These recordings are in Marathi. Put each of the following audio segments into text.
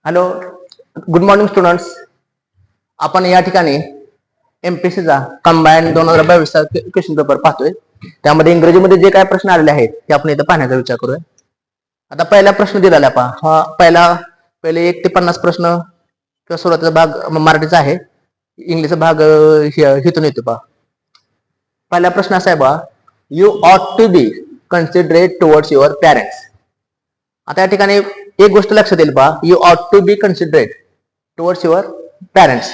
Hello, good morning students. आपण या ठिकाणी एमपीएससीचा कंबाईन 2022 क्वेश्चन पेपर पाहतोय. त्यामध्ये इंग्रजीमध्ये जे काय प्रश्न आलेले आहेत ते आपण इथं पाहण्याचा विचार करूया. आता पहिला प्रश्न दिलेला पहा. हा पहिले 1 ते 50 प्रश्न किंवा सुरुवातीचा भाग मराठीचा आहे. इंग्लिशचा भाग हिथून येतो पहा. पहिला प्रश्न असा आहे बा, you ought to be considerate towards your parents. आता या ठिकाणी एक गोष्ट लक्षात येईल पहा, you ought to be considerate towards your parents.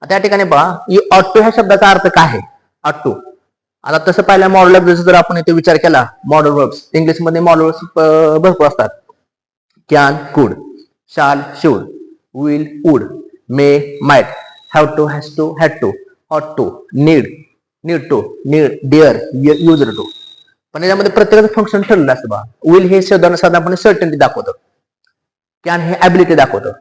आता या ठिकाणी पहा, यू ऑट टू ह्या शब्दाचा अर्थ काय आहे? ऑट टू. आता तसं पाहिलं मॉडल वर्ब्स जर आपण इथे विचार केला, मॉडल वर्ब्स इंग्लिशमध्ये मॉडल वर्ब्स भरपूर असतात. Can, could, shall, should, will, would, may, might, have to, has to, had to, ought to, need, need to, need, dare, used to. पण याच्यामध्ये प्रत्येकाचं फंक्शन ठरलेलं असतं बा. विल हे साधारणपणे सर्टनिटी दाखवतं. कॅन हे ॲबिलिटी दाखवतं.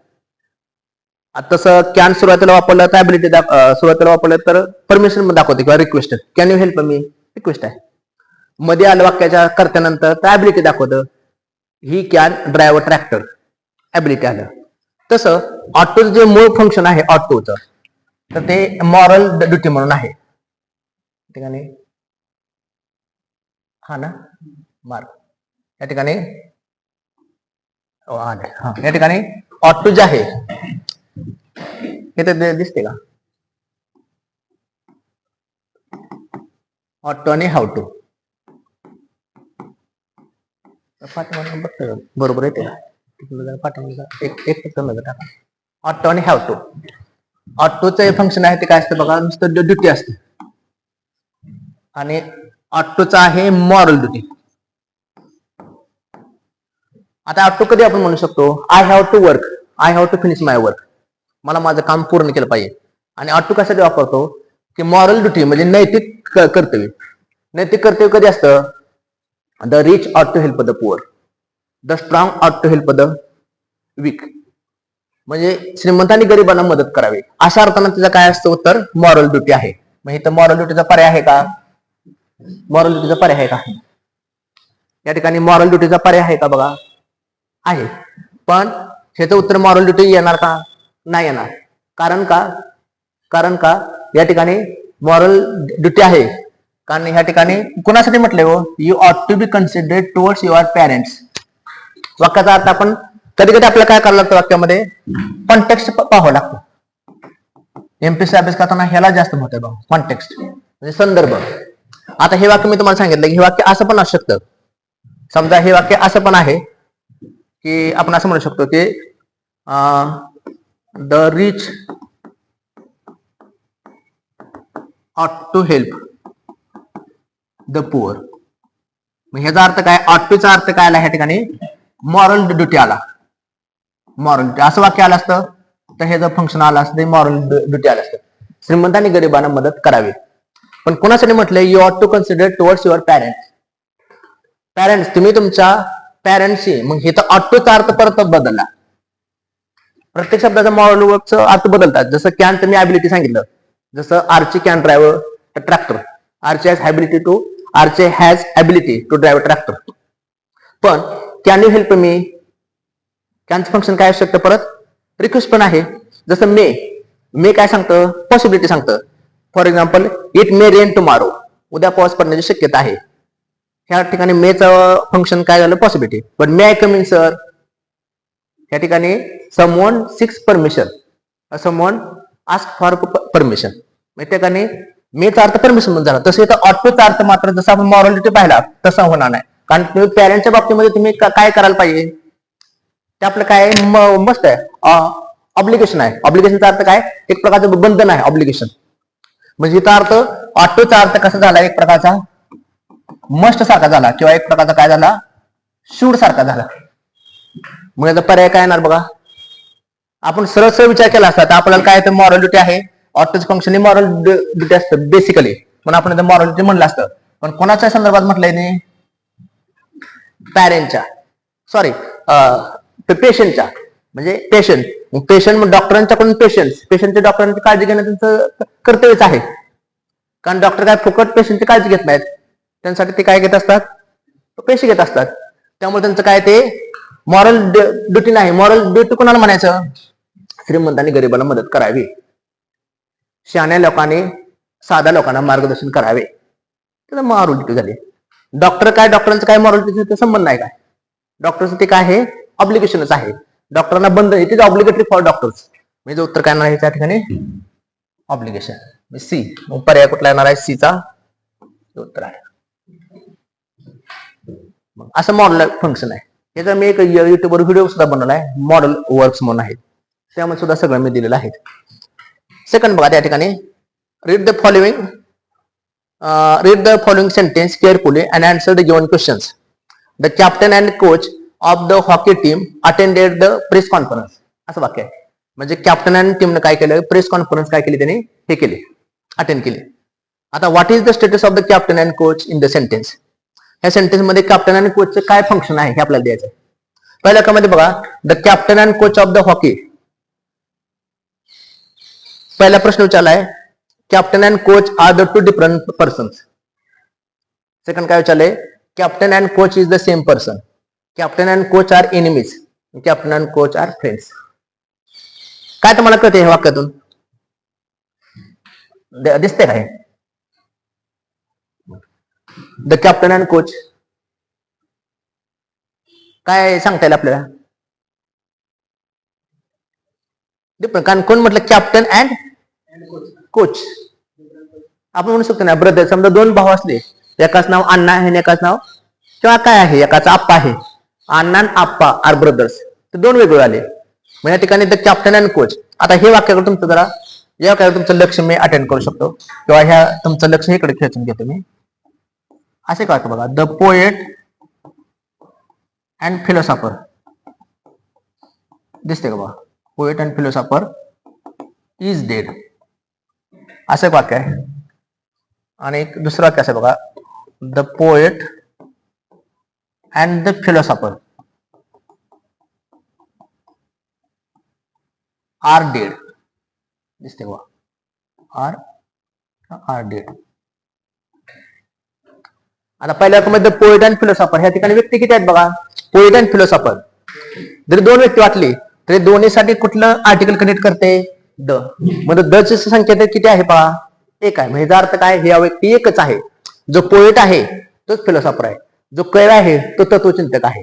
आता तसं कॅन सुरुवातीला वापरलं तर ॲबिलिटी सुरुवातीला वापरलं तर परमिशन दाखवते किंवा request. Can you help me, request आहे. मध्ये आलं वाक्याच्या करत्यानंतर तर ॲबिलिटी दाखवतं. He can drive a tractor, ability आलं. तसं ऑटोचं जे मूळ फंक्शन आहे ऑटोचं, तर ते मॉरल ड्युटी म्हणून आहे. ठिकाणी हा ना मार्क या ठिकाणी या ठिकाणी ऑटो जे आहे हे दिसते का? ऑटो आणि हाऊ टू बरोबर येते का? ऑटो आणि हाऊ टू. ऑटोचं फंक्शन आहे ते काय असतं बघा, नुसतं ड्युटी असते. आणि ऑटोचा आहे मॉरल ड्युटी. आता ऑटो कधी आपण म्हणू शकतो? I have to work, I have to finish my work. मला माझं काम पूर्ण केलं पाहिजे. आणि ऑटो कशासाठी वापरतो की मॉरल ड्युटी म्हणजे नैतिक कर्तव्य. नैतिक कर्तव्य कधी असतं? The rich ought to help the poor, the strong ought to help the weak. म्हणजे श्रीमंतांनी गरिबांना मदत करावी अशा अर्थानं तिचं काय असतं उत्तर? मॉरल ड्युटी आहे. मग इथं मॉरल ड्युटीचा पर्याय आहे का? मॉरल ड्युटीचा पर्याय आहे का? या ठिकाणी मॉरल ड्युटीचा पर्याय आहे का बघा? आहे. पण ह्याचं उत्तर मॉरल ड्युटी येणार का? नाही येणार. कारण का या ठिकाणी मॉरल ड्युटी आहे. कारण ह्या ठिकाणी कुणासाठी म्हटलंय हो? You ought to be considerate towards your parents. वाक्याचा अर्थ आपण कधी कधी आपल्याला काय करावं लागतं वाक्यामध्ये? कॉन्टेक्स्ट पाहावं लागतं. एमपीएससी अभ्यास करताना ह्याला जास्त महत्व आहे बघा, कॉन्टेक्स्ट म्हणजे संदर्भ. आता हे वाक्य मी तुम्हाला सांगितलं की हे वाक्य असं पण असू शकतं. समजा हे वाक्य असं पण आहे की आपण असं म्हणू शकतो की the rich ought to help the poor. मग ह्याचा अर्थ काय? ऑट टूचा अर्थ काय आला ह्या ठिकाणी? मॉरल ड्युटी आला. मॉरल ड्युटी असं वाक्य आलं असतं तर ह्याचं फंक्शन आलं असतं, मॉरल ड्युटी आलं असतं. श्रीमंतांनी गरिबांना मदत करावी. पण कोणासाठी म्हटलंय? You ought to consider towards your parents. Parents, तुम्ही तुमच्या पॅरेंट्सशी. मग इथं ऑट टूचा अर्थ परत बदलला. प्रत्येक शब्दाचा मॉरल वर्बचा अर्थ बदलतात. जसं कॅन तुम्ही ॲबिलिटी सांगितलं, जसं Archie can drive a tractor. Archie has ability to drive a tractor. पण कॅन यू हेल्प मी, कॅनचं फंक्शन काय असू शकतं? परत रिक्वेस्ट पण आहे. जसं मे काय सांगतं? पॉसिबिलिटी सांगतं. For example, it may rain tomorrow, उद्या पाऊस पडण्याची शक्यता आहे. ह्या ठिकाणी मेचं फंक्शन काय झालं? पॉसिबिलिटी. पण मे आय कम इन सर, या ठिकाणी someone six permission, someone ask for permission. त्या ठिकाणी मेचा अर्थ परमिशन म्हणून झाला. तसं इथं ऑटोचा अर्थ मात्र जसं आपण मॉरलिटी पाहिला तसा होणार नाही. कारण तुम्ही पॅरेंटच्या बाबतीमध्ये तुम्ही काय करायला पाहिजे ते आपलं काय मस्त आहे, ऑब्लिगेशन आहे. ऑब्लिगेशनचा अर्थ काय? एक प्रकारचं बंधन आहे ऑब्लिगेशन. म्हणजे इथं अर्थ ऑटोचा अर्थ कसा झाला? एक प्रकारचा मस्ट सारखा झाला किंवा एक प्रकारचा काय झाला? शूड सारखा झाला. मग याचा पर्याय काय येणार बघा? आपण सरळ विचार केला असता तर आपल्याला काय मॉरल ड्युटी आहे. ऑटोचं फंक्शन मॉरल ड्युटी असतं बेसिकली. पण आपण मॉरल ड्युटी म्हणलं असतं. पण कोणाच्या संदर्भात म्हटलंय नाही? पॅरेंटच्या, सॉरी पेशंटच्या. म्हणजे पेशंट डॉक्टरांच्याकडून पेशंटच्या डॉक्टरांची काळजी घेणं त्यांचं कर्तव्यच आहे. कारण डॉक्टर काय फुकट पेशंटची काळजी घेत नाहीत. त्यांसाठी ते काय घेत असतात? पैसे घेत असतात. त्यामुळे त्यांचं काय ते मॉरल ड्युटी नाही, मॉरल ड्युटी कोणाला म्हणायचं? श्रीमंतांनी गरीबाला मदत करावी, शहाण्या लोकांनी साध्या लोकांना मार्गदर्शन करावे, त्याला मॉरल ड्युटी झाली. डॉक्टर काय, डॉक्टरांचं काय मॉरल ड्युटी संबंध नाही काय? डॉक्टरचं ते काय आहे? ऑब्लिगेशनच आहे. डॉक्टरांना बंद, it is obligatory for doctors. म्हणजे उत्तर काय येणार आहे त्या ठिकाणी? Obligation, C. पर्याय कुठला येणार आहे? सीचा उत्तर आहे. असं मॉडेल फंक्शन आहे. याचा मी एक युट्यूबवर व्हिडिओ सुद्धा बनवला आहे, मॉडेल वर्क्स म्हणून आहे, त्यामध्ये सुद्धा सगळं मी दिलेलं आहे. सेकंड बघा त्या ठिकाणी, read the following sentence carefully and answer the given questions. The captain and coach of the hockey team attended the press conference. असं वाक्य आहे. म्हणजे कॅप्टन अँड टीमने काय केलं? प्रेस कॉन्फरन्स काय केली? त्यांनी हे केले, अटेंड केले. आता what is the status of the captain and coach in the sentence? या सेंटेन्स मध्ये कॅप्टन आणि कोचचे काय फंक्शन आहे हे आपल्याला द्यायचं आहे. पहिल्या मध्ये बघा, the captain and coach of the hockey. पहिला प्रश्न विचारलाय, captain and coach are the two different persons. Second काय विचारलंय, captain and coach is the same person. Captain and coach are enemies, captain and coach are friends. काय तुम्हाला कळते हे वाक्यातून? दिसते काय? द कॅप्टन अँड कोच काय सांगता येईल आपल्याला? कारण कोण म्हटलं कॅप्टन अँड कोच? आपण म्हणू शकतो ना ब्रदर. समजा दोन भाऊ असले, एकाच नाव अण्णा आहे आणि एकाच नाव किंवा काय आहे, एकाचा आप्पा आहे. अण्णा आणि आप्पा आर ब्रदर्स, तर दोन वेगळे आले. मग या ठिकाणी द कॅप्टन अँड कोच. आता हे वाक्याकडे तुमचं जरा, या वाक्याकडे तुमचं लक्ष मी अटेंड करू शकतो, किंवा ह्या तुमचं लक्ष इकडे खेचून घेतो मी. असे काय बघा, द पोएट अँड फिलॉसॉफर. दिसते का बघा? Poet and philosopher is dead, असं एक वाक्य आहे. आणि एक दुसरं वाक्य असं बघा, the poet and the philosopher are dead. दिसते बघा, आर डेड. आता पहिल्या वाक्यामध्ये पोएट अँड फिलॉसॉफर, ह्या ठिकाणी व्यक्ती किती आहेत बघा? Poet and philosopher. जरी दोन व्यक्ती वाटली तरी दोन्हीसाठी कुठलं आर्टिकल कनेक्ट करते? द. म्हणजे द ची संख्या किती आहे पहा? एक आहे. म्हणजे अर्थ काय? हे व्यक्ती एकच आहे. जो पोएट आहे तोच फिलॉसॉफर आहे, जो कवी आहे तो तत्वचिंतक आहे.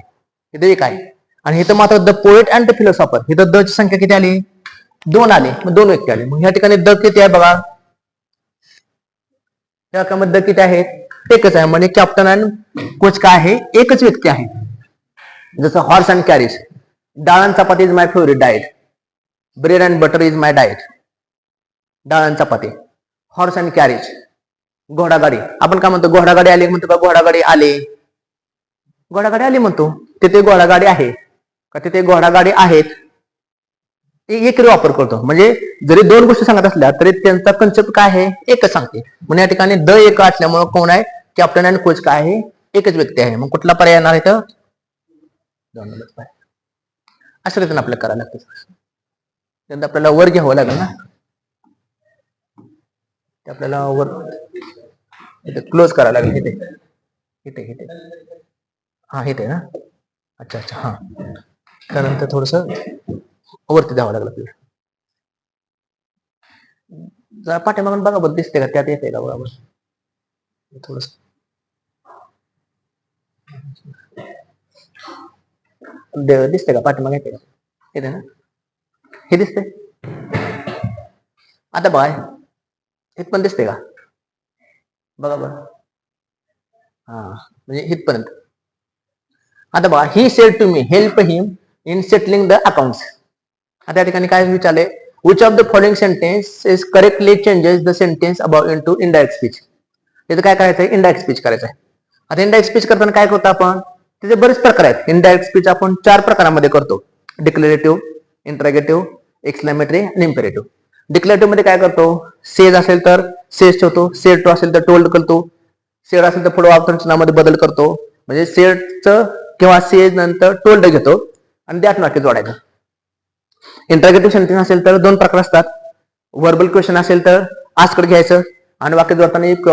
इथे एक आहे. आणि इथं मात्र the poet and the philosopher, इथं द ची संख्या किती आली? दोन आली. मग दोन व्यक्ती आले. मग या ठिकाणी द किती आहे बघा? या वाक्यामध्ये द किती आहे? एकच आहे. म्हणजे कॅप्टन अँड कोच काय आहे? एकच व्यक्ती आहे. जसं हॉर्स अँड कॅरेज, डाळ आणि चपाती is my favourite diet, bread and butter is my diet. Dal आणि चपाती. हॉर्स अँड कॅरेज, घोडागाडी. आपण काय म्हणतो? घोडागाडी आली म्हणतो का? घोडागाडी आले, घोडागाडी आली म्हणतो. तिथे घोडागाडी आहे का? तिथे घोडागाडी आहेत. एक वापर करतो. म्हणजे जरी दोन गोष्टी सांगत असल्या तरी त्यांचा कन्सेप्ट काय आहे? एकच सांगते. म्हणून या ठिकाणी द एक असल्यामुळे कोण आहे? कॅप्टन अँड कोच काय आहे? एकच व्यक्ती आहे. मग कुठला पर्याय येणार आहे? तर अशा रीतीने आपल्याला करायला लागतं. त्यानंतर आपल्याला वर घ्यावं लागेल ना, ते आपल्याला वर इथे क्लोज करायला लागेल. इथे इथे इथे हा इथे ना. अच्छा अच्छा हा. त्यानंतर थोडस वरती द्यावं लागलं आपल्याला. जरा पाठीमागून बघा बरं, दिसते का? त्यात येते का बरोबर? थोडस दिसते का? पाठीमागे येते का? येते ना? हे दिसते आता बघा. हे पण दिसते का? बघा बरं. हा, म्हणजे इथपर्यंत. आता बघा, he said to me help him in settling the accounts. आता या ठिकाणी काय विचारले? Which of the following sentence is correctly changes the sentence about into indirect speech. त्याचं काय करायचं आहे? इनडायरेक्ट स्पीच करायचं आहे. आता इनडायरेक्ट स्पीच करताना काय करतो आपण? त्याचे बरेच प्रकार आहेत. इनडायरेक्ट स्पीच आपण 4 प्रकारामध्ये करतो: डिक्लेरेटिव्ह, इंट्रॅगेटिव्ह, एक्सक्लेमेटरी आणि इम्पेरेटिव्ह. डिक्लेरेटिव्ह मध्ये काय करतो? सेज असेल तर सेज ठेवतो, सेड टू असेल तर टोल्ड करतो, सेड असेल तर पुढे वाक्यरचनामध्ये बदल करतो. म्हणजे सेडचं किंवा सेज नंतर टोल्ड घेतो आणि त्यात वाक्य जोडायचं. इंट्रॅगेटिव्ह सेंटेन्स असेल तर 2 प्रकार असतात. व्हर्बल क्वेश्चन असेल तर आस्कड घ्यायचं आणि वाक्य जोडताना एक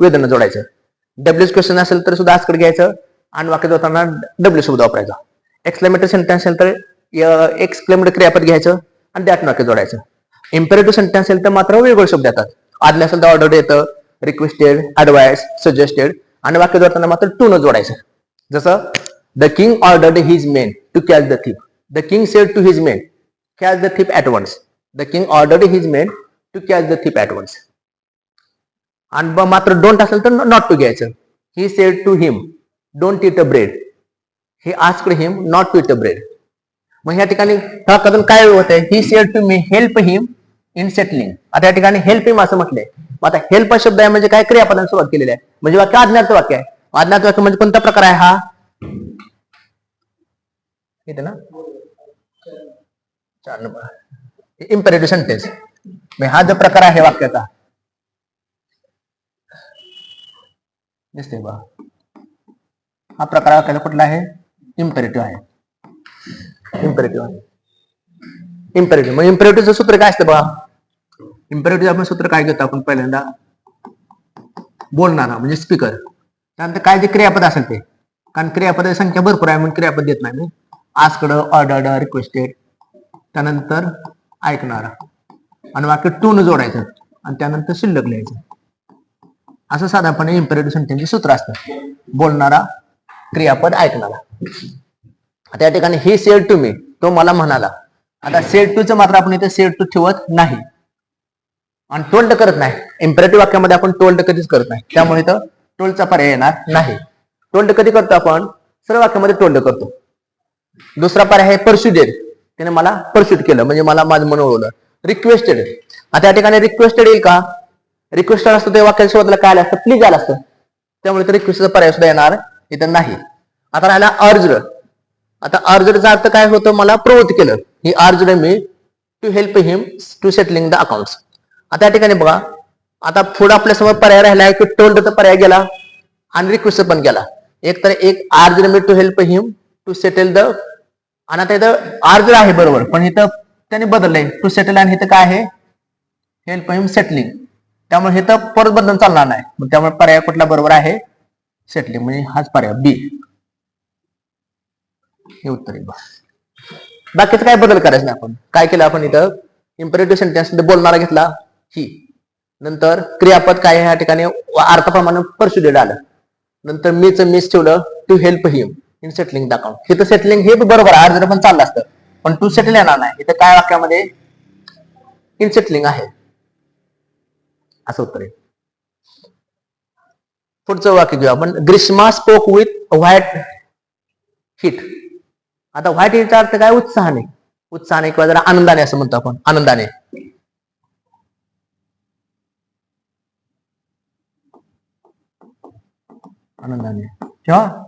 वेदना जोडायचं. डब्ल्यूएच क्वेश्चन असेल तर सुद्धा आस्कड घ्यायचं आणि वाक्य जोडताना डब्ल्यू शब्द वापरायचा. एक्सक्लेमेटरी सेंटेन्स असेल तर एक्सक्लेमेटरी क्रियापद घ्यायचं आणि द्यात वाक्य जोडायचं. इम्पेरेटिव्ह सेंटेन्स असेल तर मात्र वेगवेगळे शब्द येतात. आज्ञा असेल तर ऑर्डर येतं, रिक्वेस्टेड, ऍडवाइस, सजेस्टेड, आणि वाक्य जोडताना मात्र टू न जोडायचं. जसं the king ordered his men to catch the thief. The king said to his men catch the thief at once. The king ordered his men to catch the thief at once. आणि मात्र डोंट असेल तर नॉट टू घ्यायचं. He said to him don't eat a bread. He asked him not to eat a bread. मग ह्या ठिकाणी काय होत आहे, he said to me help him in settling. आता या ठिकाणी हेल्प हिम असं म्हटलंय. आता हेल्प शब्द आहे म्हणजे काय, क्रियापदाने सुरुवात केलेली आहे, म्हणजे वाक्य आज्ञार्थ वाक्य आहे. आज्ञार्थ वाक्य म्हणजे कोणता प्रकार आहे हा, इथे ना 4 नंबर इम्पेरेटिव्ह सेंटेन्स. हा जो प्रकार आहे वाक्याचा दिसते बा, हा प्रकार वाक्याचा कुठला आहे, इम्पेरेटिव्ह आहे. इम्पेरेटिव्ह आहे. इम्पेरेटिव्ह मग इम्पेरेटिव्हचं सूत्र काय असतं बघा. इम्पेरेटिव्ह आपण सूत्र काय घेतो आपण, पहिल्यांदा बोलणारा म्हणजे स्पीकर, त्यानंतर काय जे क्रियापद असेल ते, कारण क्रियापदाची संख्या भरपूर आहे म्हणून क्रियापद देत नाही मी. आस्क्ड, ऑर्डर्ड, रिक्वेस्टेड, त्यानंतर ऐकणारा, आणि वाक्य टू न जोडायचं आणि त्यानंतर शिल्लक लिहायचं. असं साधारणपणे इम्पेरेटिव्ह सेंटेन्सचे सूत्र असतं. बोलणारा, क्रियापद, ऐकणारा. आता या ठिकाणी ही सेड टू मी, तो मला म्हणाला. आता सेड टूचं मात्र आपण इथे सेड टू ठेवत नाही आणि टोल्ड करत नाही. इम्पेरेटिव्ह वाक्यामध्ये आपण टोल्ड कधीच करत नाही, त्यामुळे इथं टोल्डचा पर्याय येणार नाही. टोल्ड कधी करतो आपण, सर्व वाक्यामध्ये टोल्ड करतो. दुसरा पर्याय आहे परस्युडेड, त्याने मला परस्युड केलं म्हणजे मला माझं मन ओळवलं. रिक्वेस्टेड, आता या ठिकाणी रिक्वेस्टेड येईल का, रिक्वेस्टेड असतं ते वाक्याच्या शोधाला काय आलं असतं, प्लीज आलं असतं, त्यामुळे तर रिक्वेस्टचा पर्याय सुद्धा येणार इथं नाही. आता राहिला अर्जड. आता अर्जडचा अर्थ काय होतं, मला प्रवृत्त केलं. He urged me to help him to settling the accounts. आता या ठिकाणी बघा, आता पुढे आपल्यासमोर पर्याय राहिला आहे की टोल्डचा पर्याय गेला आणि रिक्वेस्ट पण गेला. एक तर एक urged me to help him to settle the, आणि आता इथं अर्जड आहे बरोबर, पण इथं त्याने बदललंय टू सेटल, आणि इथं काय आहे, हेल्प हिम सेटलिंग. त्यामुळे हे तर परत बदलून चालणार नाही. मग त्यामुळे पर्याय कुठला बरोबर आहे, सेटलिंग, म्हणजे हाच पर्याय बी, हे उत्तर आहे. बाकीचं काय बदल करायचं नाही. आपण काय केलं, आपण इथं इम्पेरेटिव्ह सेंटेन्स मध्ये बोलणारा घेतला ही, नंतर क्रियापद काय आहे या ठिकाणी अर्थाप्रमाणे परस्युडेड आलं, नंतर मिस ठेवलं to help him in settling the account. इथं सेटलिंग हे बरोबर आहे, अर्ज पण चाललं असतं, पण टू सेटल येणार नाही. इथं काय वाक्यामध्ये इन सेटलिंग आहे, असं उत्तर आहे. पुढचं वाक्य घेऊ आपण, Grishma spoke with white heat. आता व्हाईट हिटचा अर्थ काय, उत्साहाने, उत्साहाने किंवा जरा आनंदाने असं म्हणतो आपण, आनंदाने. आनंदाने किंवा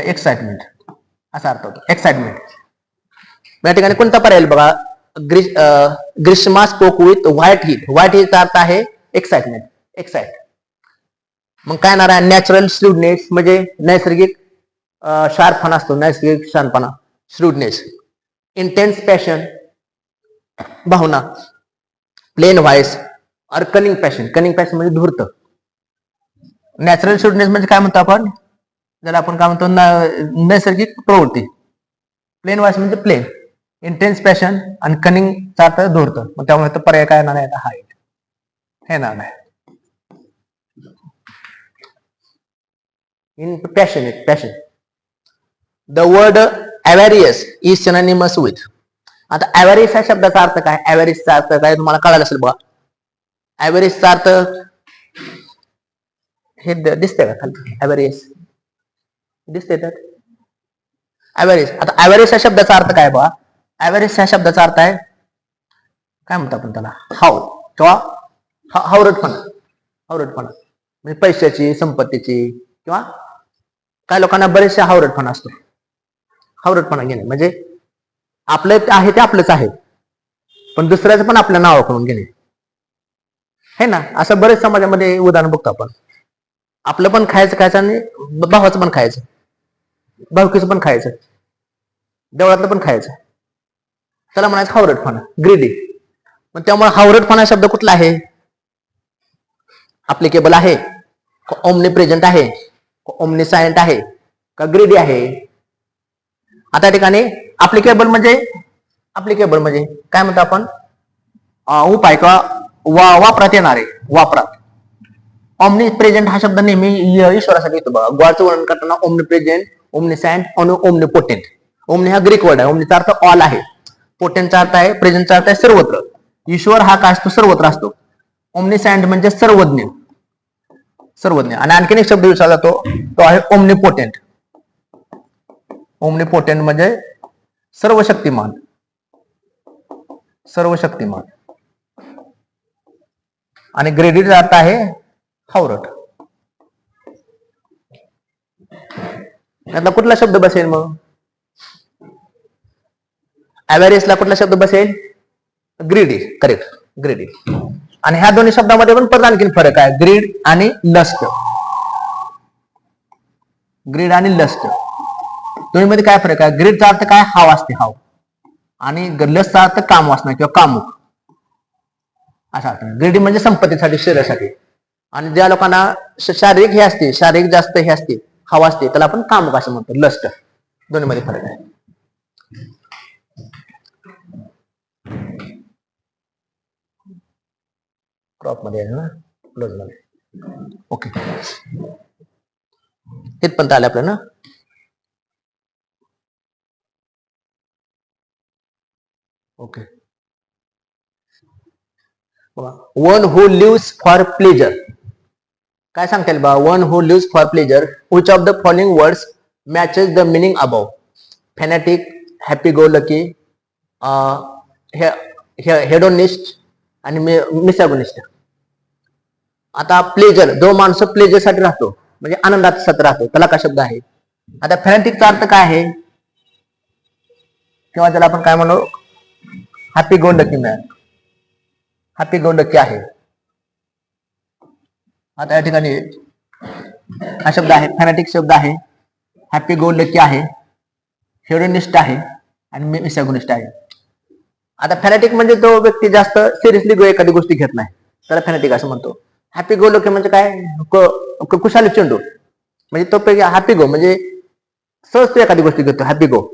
एक्साइटमेंट असा अर्थ होतो, एक्साइटमेंट. या ठिकाणी कोणता पर्याय बघा, Grishma spoke with white heat. White हिटचा अर्थ आहे एक्साइटमेंट, एक्साइट. मग काय येणार आहे, नॅचरल श्रूडनेस म्हणजे नैसर्गिक शार्पपणा असतो, नैसर्गिक शांतपणा, श्रूडनेस. इंटेन्स पॅशन, भावना. प्लेन व्हाईस और कनिंग पॅशन, कनिंग पॅशन म्हणजे धूर्त. नॅचरल श्रूडनेस म्हणजे काय म्हणतो आपण, ज्याला आपण काय म्हणतो नैसर्गिक प्रवृत्ती. प्लेन व्हाईस म्हणजे प्लेन, इंटेन्स पॅशन आणि कनिंगचा अर्थ धूर्त. मग त्यामुळे पर्याय काय येणार आहे, हाईट हे येणार नाही. In passionate, passion. The word avaricious is synonymous with. आता avaricious या शब्दाचा अर्थ काय, avaricious अर्थ काय तुम्हाला कळालं असेल बघा. avaricious अर्थ हे दिसतंय का खाली, avaricious दिसतंय त्यात avaricious. आता avaricious या शब्दाचा अर्थ काय बघा, avaricious या शब्दाचा अर्थ आहे काय म्हणतो आपण त्याला, हाव किंवा हावरटपणा. हावरटपणा म्हणजे पैशाची, संपत्तीची, किंवा काय लोकांना बरेचसे हावरटपणा असतो. हावरटपणा घेणे म्हणजे आपलं आहे ते आपलंच आहे, पण दुसऱ्याचं पण आपल्या नाव करून घेणे, हे ना. असं बरेच समाजामध्ये उदाहरण बघतो आपण. आपलं पण खायचं आणि भावाचं पण खायचं, भावकीचं पण खायचं, देवळातलं पण खायचं, त्याला म्हणायचं हावरटपणा, ग्रीडी. मग त्यामुळे हावरटपणा शब्द कुठला आहे, अप्लिकेबल आहे, ओमनी प्रेझेंट आहे, ओमनिसायंट आहे का ग्रेडी आहे. आता ठिकाणी ऍप्लिकेबल म्हणजे काय म्हणतो आपण, उपाय किंवा वापरात येणारे, वापरात. ऑमनी प्रेझेंट हा शब्द नेहमी ईश्वरासाठी येतो बघा. गॉडचं वर्णन करताना ओमनी प्रेझेंट, ओमनिसायंट आणि ओमनी पोटेंट. ओमनी हा ग्रीक वर्ड आहे. ओमनीचा अर्थ ऑल आहे, पोटेंटचा अर्थ आहे, प्रेझेंटचा अर्थ आहे सर्वत्र. ईश्वर हा काय असतो, सर्वत्र असतो. ओमनिसायंट म्हणजे सर्वज्ञ, आणि आणखीन एक शब्द विचारला जातो, तो आहे ओमनीपोटेंट. ओमनीपोटेंट म्हणजे सर्व शक्तिमान. आणि ग्रेडीचा अर्थ आहे हावरट. यातला कुठला शब्द बसेल मग? अवेरियसला कुठला शब्द बसेल? ग्रीडी. Correct, greedy. आणि ह्या दोन्ही शब्दामध्ये पण परत आणखीन फरक आहे, ग्रीड आणि लस्ट. ग्रीड आणि लस्ट दोन्ही मध्ये काय फरक आहे? ग्रीडचा अर्थ काय? हाव असते, हाव. आणि लस्टचा अर्थ काम वासना किंवा कामुक असा अर्थ. ग्रीडी म्हणजे संपत्तीसाठी, शरीरासाठी. आणि ज्या लोकांना शारीरिक हे असते, शारीरिक जास्त हे असते, हवा असते, त्याला आपण कामुक असं म्हणतो, लस्ट. दोन्ही मध्ये फरक आहे. क्रॉप मध्ये आहे ना, क्लोज मध्ये. ओके, तिथपर्यंत आले आपल्याला ना. Okay, one who lives for pleasure. काय सांगता येईल बा? One who lives for pleasure, which of the following words matches the meaning above? Fanatic, happy go lucky, hedonist आणि मिसॅगोनिस्ट. आता प्लेजर, जो माणूस प्लेजरसाठी राहतो म्हणजे आनंदासाठी राहतो, त्याला काय शब्द आहे? आता फॅनेटिकचा अर्थ काय आहे? किंवा त्याला आपण काय म्हणू? Happy go lucky man, happy go lucky आहे. आता या ठिकाणी हा शब्द आहे, फॅनेटिक शब्द आहे, हॅपी गो लकी आहे, हेडोनिस्ट आहे आणि मिसॅगोनिस्ट आहे. आता फॅनेटिक म्हणजे तो व्यक्ती जास्त सिरियसली एखादी गोष्टी घेत नाही, त्याला फॅनेटिक असं म्हणतो. हॅपी गो लकी म्हणजे काय? कुशाली चेंडू म्हणजे तो पैकी हॅपी गो म्हणजे सहज तो एखादी गोष्टी घेतो, हॅपी गो.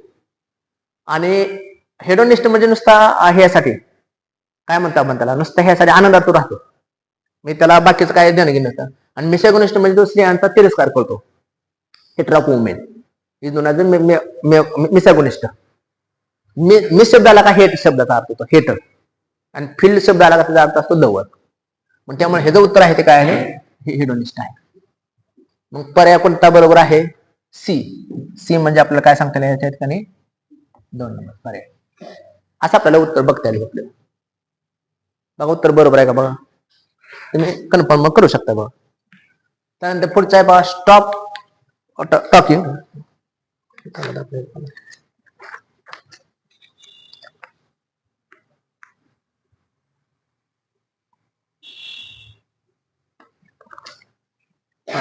आणि हेडोनिस्ट म्हणजे नुसता ह्यासाठी, काय म्हणतो आपण त्याला, नुसतं ह्यासाठी आनंदात तो राहतो, मी त्याला बाकीचं काय देणं घेणं नसतं. आणि मिसॅगोनिस्ट म्हणजे तो स्त्रियांचा तिरस्कार करतो, हेटर ऑफ वुमेन. ही दोन मिसॅगोनिस्ट. मिस शब्दाला का हेट शब्दाचा अर्थ होतो हेटर, आणि फील्ड शब्दाला का त्याचा अर्थ असतो लवर. मग त्यामुळे हे जे उत्तर आहे ते काय आहे? हे हेडोनिस्ट आहे. मग पर्याय कोणता बरोबर आहे? सी. सी म्हणजे आपल्याला काय सांगता येईल या ठिकाणी? 2 नंबर पर्याय. असं आपल्याला उत्तर बघता येईल. आपल्याला बघा उत्तर बरोबर आहे का बघा, तुम्ही कन्फर्म करू शकता बघा. त्यानंतर पुढचा आहे बघा, स्टॉप टॉकिंग.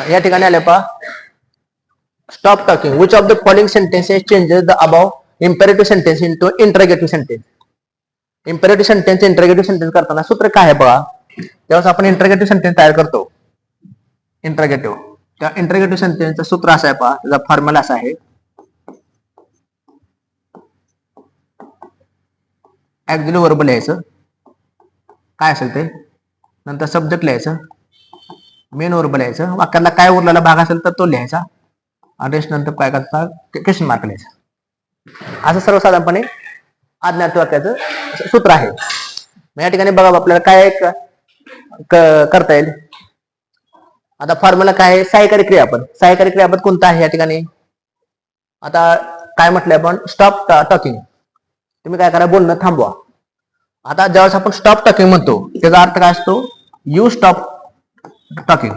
या ठिकाणी आले पहा, stop talking. Which of the following sentences changes the above imperative sentence into interrogative sentence? Imperative sentence interrogative sentence करताना सूत्र काय आहे बघा. त्यावेळेस आपण इंटरोगेटिव्ह सेंटेन्स तयार करतो, इंटरोगेटिव्ह. त्या इंटरोगेटिव्ह सेंटेन्सचं सूत्र असं आहे पहा, त्याचा फॉर्म्युला असा आहे, ऍक्च्युअली वर्ब लिहायचं काय असेल ते, नंतर सब्जेक्ट लिहायचं, मेन वर्ब लिहायचं, वाक्याला काय उरलेला भाग असेल तर तो लिहायचा, आणि रेस्ट नंतर काय करता क्वेश्चन मार्क लिहायचा. असं सर्वसाधारणपणे आज्ञार्थ वाक्याचं सूत्र आहे. या ठिकाणी बघा आपल्याला काय करता येईल. आता फॉर्म्युला काय आहे? सहाय्यकारी क्रियापद. सहाय्यकारी क्रियापद कोणतं आहे या ठिकाणी? आता काय म्हटलंय आपण? Stop talking. तुम्ही काय करा, बोलणं थांबवा. आता ज्यावेळेस आपण स्टॉप टॉकिंग म्हणतो त्याचा अर्थ काय असतो? You stop talking,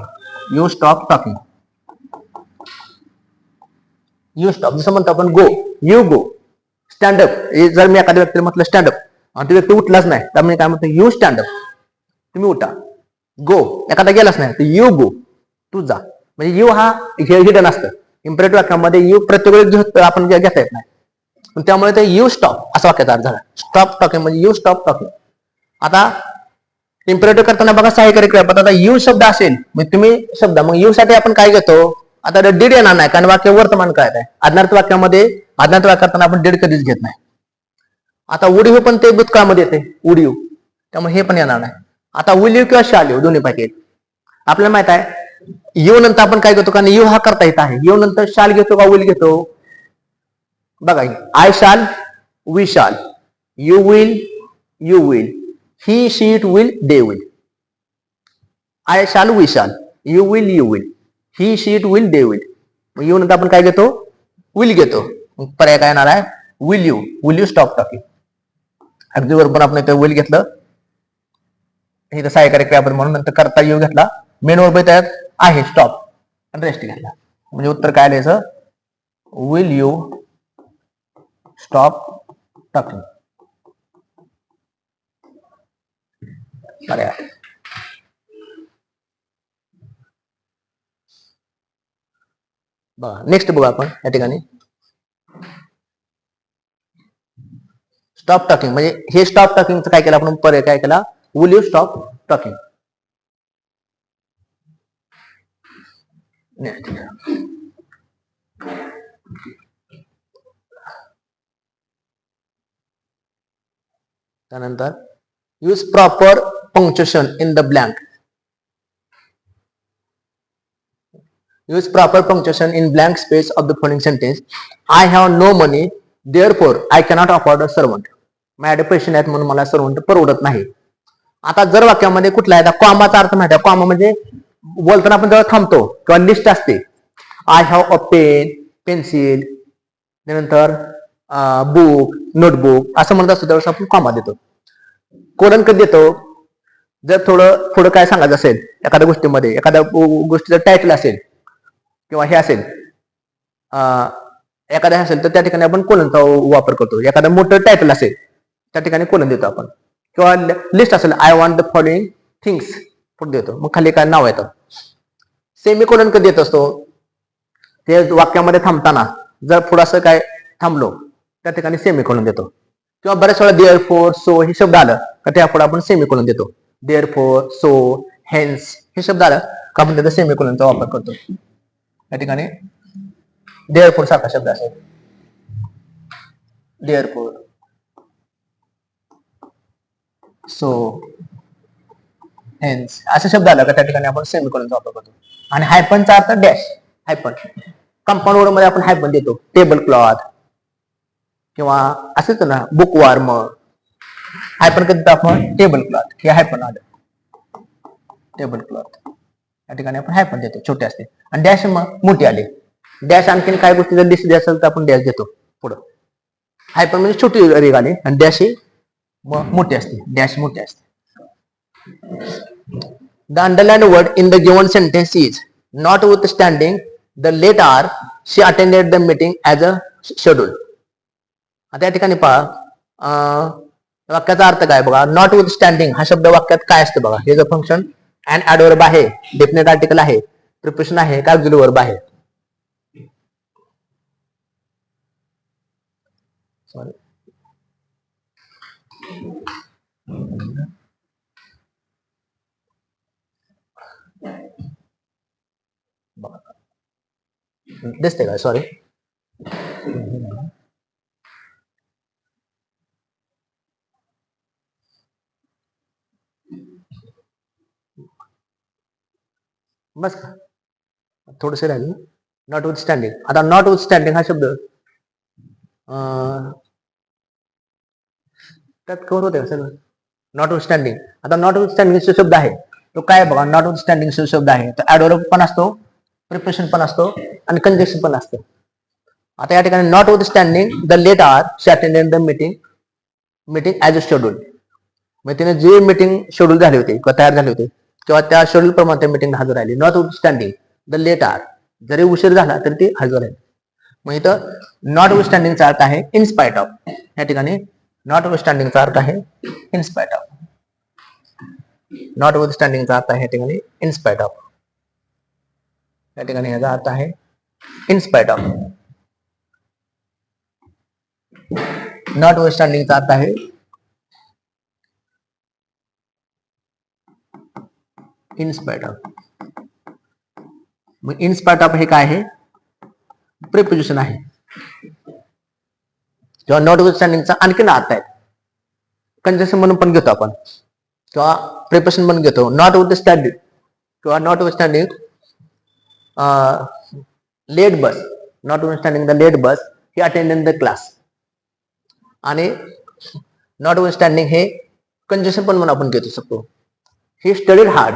you stop talking, you stop. जसं म्हणतो आपण गो, यू गो. स्टँडअप, जर मी एखाद्या व्यक्तीला म्हटलं स्टँडअप आणि ती व्यक्ती उठलाच नाही तर मी काय म्हणतो? यू स्टँडअप, तुम्ही उठा. गो, एखादा गेलाच नाही तर यू गो, तू जा. म्हणजे यू हा हिडन असतं इम्पेरेटिव्ह वाक्यामध्ये. यू प्रत्येक वेळेस आपण घेता येत नाही, त्यामुळे ते यू स्टॉप असा वाक्याचा अर्थ झाला. स्टॉप टॉकिंग म्हणजे यू स्टॉप टॉकिंग. आता इम्पेरेटिव्ह करताना बघा सहाय्यकारी क्रियापद. आता यू शब्द असेल मग तुम्ही शब्द, मग यू साठी आपण काय घेतो? आता डीड येणार नाही कारण वाक्य वर्तमान काळात आहे. आज्ञार्थ वाक्यामध्ये आज्ञार्थ वाक्य करताना आपण डीड कधीच घेत नाही. आता उडीव पण ते भूतकाळामध्ये येते उडीव, त्यामुळे हे पण येणार नाही. आता विल यू किंवा शाल यू दोन्ही पैकी आपल्याला माहित आहे यू नंतर आपण काय घेतो कारण यू हा करता येत आहे. यू नंतर शाल घेतो का विल घेतो बघा. I shall, we shall, you will, he she it will, they will. I shall, we shall, you will, he she it will, they will. You नंतर आपण काय घेतो विल घेतो. पर्याय काय येणार आहे विल यू स्टॉप टॉकिंग. अगदी बरोबर आपण इथे विल घेतलं, इथं सहाय्यकारी क्रियापद म्हणून नंतर करता येऊ घेतला, मेन वर्ब त्यात आहे स्टॉप आणि रेस्ट घेतला. म्हणजे उत्तर काय लिहायचं विल यू स्टॉप टॉकिंग. बघा नेक्स्ट बघू आपण या ठिकाणी स्टॉप टॉकिंग. म्हणजे हे स्टॉप टॉकिंगचं काय केलं आपण पर्याय काय केला विल यू स्टॉप टॉकिंग. त्यानंतर use proper punctuation in the blank. Use proper punctuation in blank space of the following sentence. I have no money therefore I cannot afford a servant. माझ्याकडे पैसे नाहीत म्हणून मला सर्वंट परवडत नाही. आता जर वाक्यामध्ये कुठला आहे कॉमाचा अर्थ माहिती आहे. कॉमा म्हणजे बोलताना आपण जेव्हा थांबतो किंवा लिस्ट असते I have a pen, pencil, त्यानंतर बुक, नोटबुक असं म्हणत असतो त्यावेळेस आपण कॉमा देतो. कोलन कधी देतो जर थोडं थोडं काय सांगायचं असेल एखाद्या गोष्टीमध्ये, एखाद्या गोष्टीचं टायटल असेल किंवा हे असेल एखाद्या असेल तर त्या ठिकाणी आपण कोलनचा वापर करतो. एखादं मोठं टायटल असेल त्या ठिकाणी कोलन देतो आपण. किंवा लिस्ट असेल I want the following things पुढे देतो, मग खाली काय नाव येतं. सेमी कोलन कधी देत असतो ते वाक्यामध्ये थांबताना जर थोडंसं काय थांबलो त्या ठिकाणी सेमी कोलन देतो. किंवा बऱ्याच वेळा देअर फोर, सो हे शब्द आलं का त्यापुढे आपण सेमी कोलन देतो. देअर फोर, सो, हेन्स हे शब्द आलं का आपण त्याचा सेमी कोलनचा वापर करतो. या ठिकाणी देअर फोर सारखा शब्द असेल देअर फोर, सो, हेन्स असे शब्द आला का त्या ठिकाणी आपण सेमीकोलनचा वापर करतो. आणि हायपनचा अर्थ डॅश. हायपन कंपाऊंड वर्ड मध्ये आपण हायपन देतो. टेबल क्लॉथ किंवा असंच ना बुक वार्म. हायपन कधी आपण टेबल क्लॉथ हे हायपन आलं टेबल क्लॉथ. या ठिकाणी आपण हायपन देतो छोटे असते. आणि डॅश मग मोठी आले. डॅश आणखीन काय गोष्टी जर लिस्ट असेल तर आपण डॅश देतो पुढं. हायपन म्हणजे छोटी रेग आली आणि डॅश ही मोठी असते. डॅश मोठी असते. The underlined word in the given sentence is notwithstanding the late hour she attended the meeting as a schedule. आता या ठिकाणी पहा वाक्याचा अर्थ काय बघा. नॉट विथ स्टँडिंग हा शब्द वाक्यात काय असतं बघा. हे जर फंक्शन अँड ऍडवर्ब आहे, डेफिनेट आर्टिकल आहे, प्रिपोजिशन आहे का ऑक्झिलरी वर्ब आहे. सॉरी दिसते का सॉरी बस का थोडस राहील. Not with standing. आता नॉट विथ स्टँडिंग हा शब्द त्यात कवर होते सगळं. Not with standing. आता नॉट विथ स्टँडिंग शब्द आहे तो काय बघा. नॉट विथ स्टँडिंग शब्द आहे तर ऍडवर्ब पण असतो, प्रिपोजिशन पण असतो आणि कंजक्शन पण असतं. आता या ठिकाणी notwithstanding the late hour she attended the meeting as a schedule. म्हणजे तिने जे मीटिंग शेड्यूल झाले होते किंवा तयार झाले होते किंवा त्या शेड्यूल प्रमाणे त्या मीटिंग हजर राहिली. Notwithstanding the late hour जरी उशीर झाला तरी ती हजर राहिली. मग इथं नॉट विथ स्टँडिंगचा अर्थ आहे इन स्पाइट ऑफ. या ठिकाणी नॉट विथ स्टँडिंगचा अर्थ आहे in spite of. Not with स्टँडिंगचा अर्थ आहे या ठिकाणी इन स्पाइट ऑफ. या ठिकाणी याचा अर्थ आहे in spite of. Not with स्टँडिंगचा अर्थ आहे इन स्पाइट ऑफ. मग इन स्पाइट ऑफ हे काय आहे, प्रिपोजिशन आहे. किंवा नॉट विथस्टँडिंगचा आणखीन अर्थ आहे, कंजक्शन म्हणून पण घेतो आपण किंवा प्रिपोजिशन म्हणून घेतो. नॉट विथस्टँडिंग किंवा notwithstanding late bus, notwithstanding the late bus he attended the class. आणि नॉट विथस्टँडिंग हे कंजक्शन पण म्हणून आपण घेऊ शकतो. He studied hard,